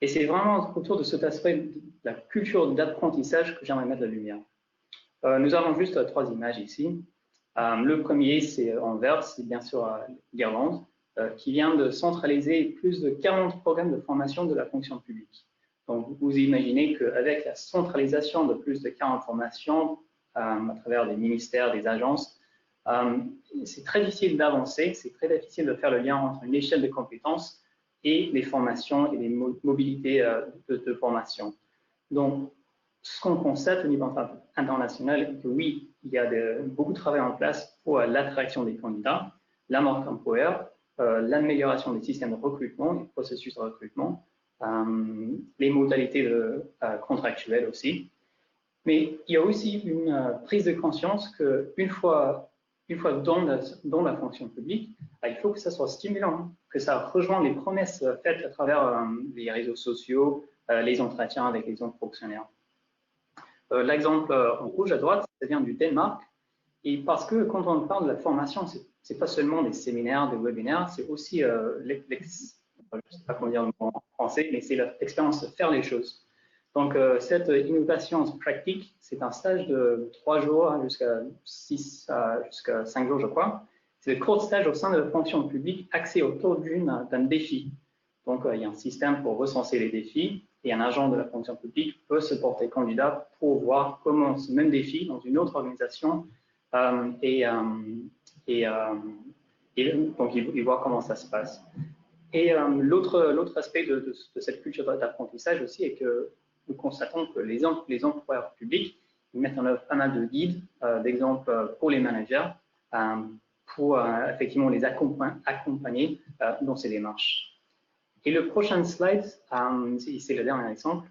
Et c'est vraiment autour de cet aspect de la culture d'apprentissage que j'aimerais mettre la lumière. Nous avons juste 3 images ici. Le premier, c'est en vert, c'est bien sûr l'Irlande, qui vient de centraliser plus de 40 programmes de formation de la fonction publique. Donc, vous imaginez qu'avec la centralisation de plus de 40 formations à travers des ministères, des agences, c'est très difficile d'avancer, c'est très difficile de faire le lien entre une échelle de compétences et les formations et les mobilités de formation. Donc, ce qu'on constate au niveau international est que oui, il y a beaucoup de travail en place pour l'attraction des candidats, la marque employeur, l'amélioration des systèmes de recrutement, des processus de recrutement, les modalités contractuelles aussi. Mais il y a aussi une prise de conscience qu'une fois dans la fonction publique, il faut que ça soit stimulant, que ça rejoigne les promesses faites à travers les réseaux sociaux, les entretiens avec les autres fonctionnaires. L'exemple en rouge à droite, ça vient du Danemark. Et parce que quand on parle de la formation, ce n'est pas seulement des séminaires, des webinaires, c'est aussi, je ne sais pas comment dire en français, mais c'est l'expérience de faire les choses. Donc, cette innovation pratique, c'est un stage de 3 jours jusqu'à 5 jours, je crois. C'est le court stage au sein de la fonction publique axé autour d'un défi. Donc, il y a un système pour recenser les défis et un agent de la fonction publique peut se porter candidat pour voir comment ce même défi dans une autre organisation donc, il voit comment ça se passe. Et l'autre aspect de cette culture d'apprentissage aussi est que nous constatons que les employeurs publics mettent en œuvre pas mal de guides, d'exemples pour les managers, pour effectivement les accompagner dans ces démarches. Et le prochain slide, c'est le dernier exemple.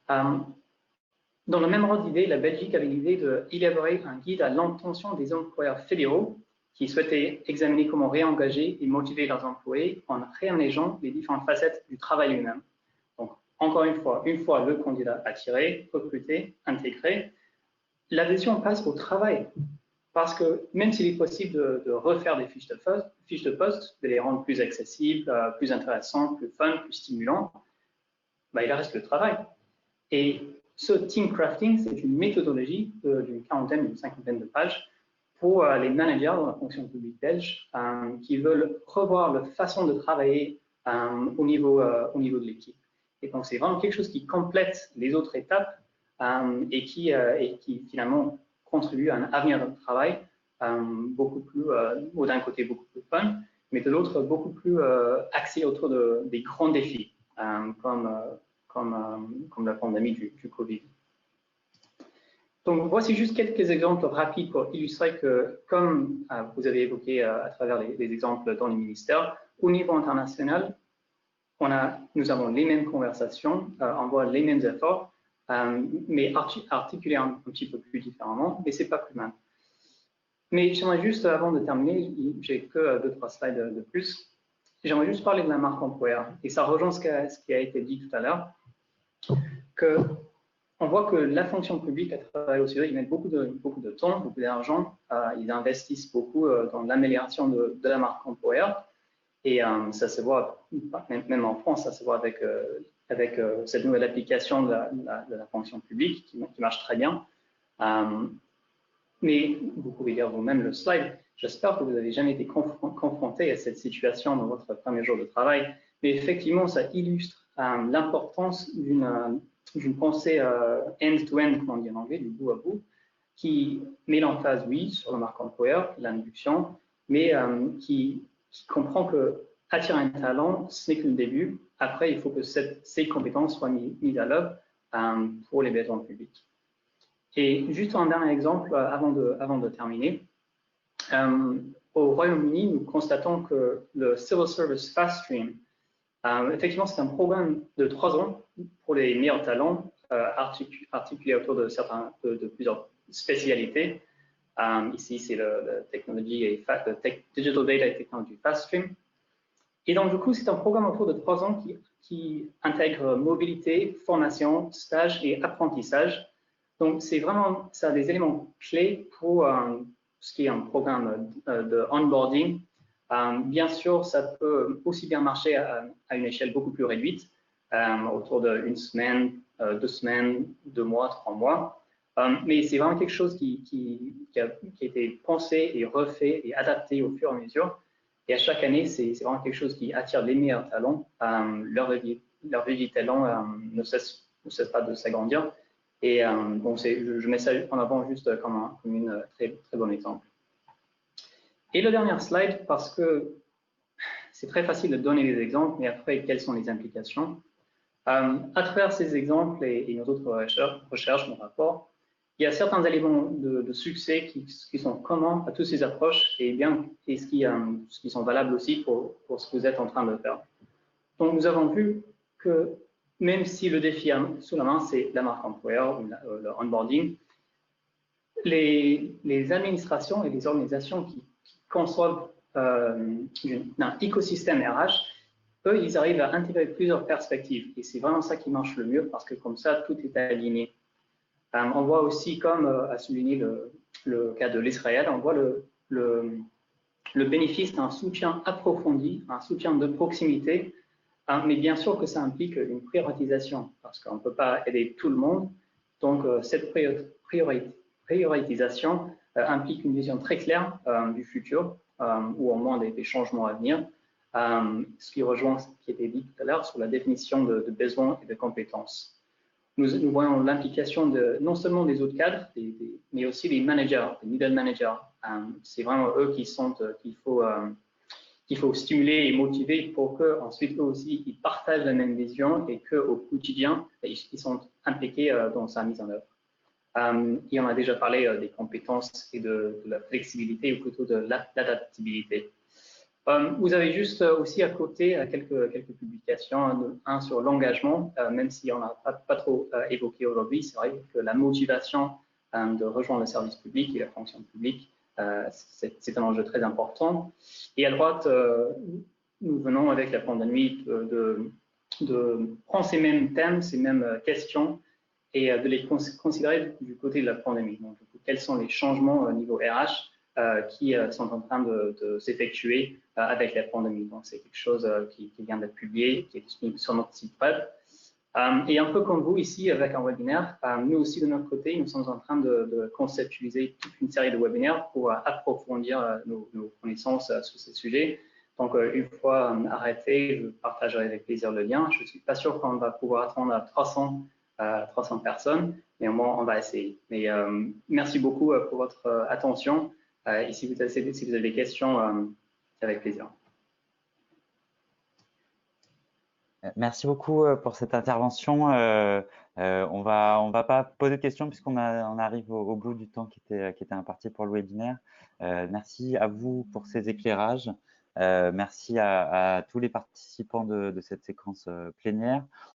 Dans le même ordre d'idée, la Belgique avait l'idée d'élaborer un guide à l'intention des employeurs fédéraux qui souhaitaient examiner comment réengager et motiver leurs employés en réaménageant les différentes facettes du travail lui-même. Donc, encore une fois le candidat attiré, recruté, intégré, l'adhésion passe au travail. Parce que même s'il est possible de refaire des fiches de poste, de les rendre plus accessibles, plus intéressantes, plus fun, plus stimulants, il reste le travail. Et ce team crafting, c'est une méthodologie d'une quarantaine, d'une cinquantaine de pages pour les managers dans la fonction publique belge qui veulent revoir leur façon de travailler au niveau de l'équipe. Et donc, c'est vraiment quelque chose qui complète les autres étapes et qui finalement contribue à un avenir de travail beaucoup plus, d'un côté beaucoup plus fun, mais de l'autre beaucoup plus axé autour des grands défis, comme la pandémie du Covid. Donc, voici juste quelques exemples rapides pour illustrer que, comme vous avez évoqué à travers les exemples dans les ministères, au niveau international, nous avons les mêmes conversations, on voit les mêmes efforts, mais articulés un petit peu plus différemment, mais ce n'est pas plus mal. Mais j'aimerais juste, avant de terminer, j'ai que 2-3 slides de plus, j'aimerais juste parler de la marque employeur. Et ça rejoint ce qui a été dit tout à l'heure, on voit que la fonction publique à travers l'OCDE, ils mettent beaucoup de temps, beaucoup d'argent, ils investissent beaucoup dans l'amélioration de la marque employeur. Et ça se voit, même en France, ça se voit avec cette nouvelle application de la fonction publique qui marche très bien. Mais vous pouvez lire vous-même le slide. J'espère que vous n'avez jamais été confronté à cette situation dans votre premier jour de travail. Mais effectivement, ça illustre l'importance d'une pensée end-to-end, comme on dit en anglais, du bout à bout, qui met l'emphase, oui, sur la marque employeur, l'induction, mais qui comprend que attirer un talent, ce n'est que le début. Après, il faut que ces compétences soient mises à l'œuvre pour les besoins publics. Et juste un dernier exemple avant de terminer. Au Royaume-Uni, nous constatons que le Civil Service Fast Stream, effectivement, c'est un programme de 3 ans pour les meilleurs talents articulés autour de plusieurs spécialités. Ici, c'est le Digital Data et Technology Fast Stream. Et donc, du coup, c'est un programme autour de 3 ans qui intègre mobilité, formation, stage et apprentissage. Donc, ça a des éléments clés pour ce qui est un programme de onboarding. Bien sûr, ça peut aussi bien marcher à une échelle beaucoup plus réduite, autour d'1 semaine, 2 semaines, 2 mois, 3 mois. Mais c'est vraiment quelque chose qui a été pensé et refait et adapté au fur et à mesure. Et à chaque année, c'est vraiment quelque chose qui attire les meilleurs talents. Leur vie de talent ne cesse pas de s'agrandir. Et donc, je mets ça en avant juste comme une très bon exemple. Et le dernier slide, parce que c'est très facile de donner des exemples, mais après, quelles sont les implications? À travers ces exemples et nos autres recherches, nos rapports, il y a certains éléments de succès qui sont communs à toutes ces approches et qui sont valables aussi pour ce que vous êtes en train de faire. Donc, nous avons vu que même si le défi sous la main, c'est la marque employeur ou le onboarding, les administrations et les organisations qui conçoivent un écosystème RH, eux, ils arrivent à intégrer plusieurs perspectives. Et c'est vraiment ça qui marche le mieux parce que comme ça, tout est aligné. On voit aussi, comme a souligné le cas de l'Israël, on voit le bénéfice d'un soutien approfondi, un soutien de proximité, mais bien sûr que ça implique une prioritisation parce qu'on ne peut pas aider tout le monde. Donc, cette prioritisation implique une vision très claire du futur ou au moins des changements à venir, ce qui rejoint ce qui était dit tout à l'heure sur la définition de besoins et de compétences. Nous voyons l'implication non seulement des autres cadres, mais aussi des managers, des middle managers. C'est vraiment eux qu'il faut stimuler et motiver pour qu'ensuite eux aussi ils partagent la même vision et qu'au quotidien ils sont impliqués dans sa mise en œuvre. Et on a déjà parlé des compétences et de la flexibilité ou plutôt de l'adaptabilité. Vous avez juste aussi à côté quelques publications, un sur l'engagement, même si on n'a pas trop évoqué aujourd'hui, c'est vrai que la motivation de rejoindre le service public et la fonction publique, c'est un enjeu très important. Et à droite, nous venons avec la pandémie de prendre ces mêmes thèmes, ces mêmes questions et de les considérer du côté de la pandémie. Donc, quels sont les changements au niveau RH qui sont en train de s'effectuer avec la pandémie. Donc, c'est quelque chose qui vient d'être publié, qui est disponible sur notre site web. Et un peu comme vous ici avec un webinaire, nous aussi de notre côté, nous sommes en train de conceptualiser toute une série de webinaires pour approfondir nos connaissances sur ces sujets. Donc, une fois arrêté, je partagerai avec plaisir le lien. Je ne suis pas sûr qu'on va pouvoir attendre à 300 personnes, mais au moins on va essayer. Mais merci beaucoup pour votre attention. Et si vous avez des questions, avec plaisir. Merci beaucoup pour cette intervention. On va pas poser de questions puisqu'on arrive au bout du temps qui était imparti pour le webinaire. Merci à vous pour ces éclairages. Merci à tous les participants de cette séquence plénière.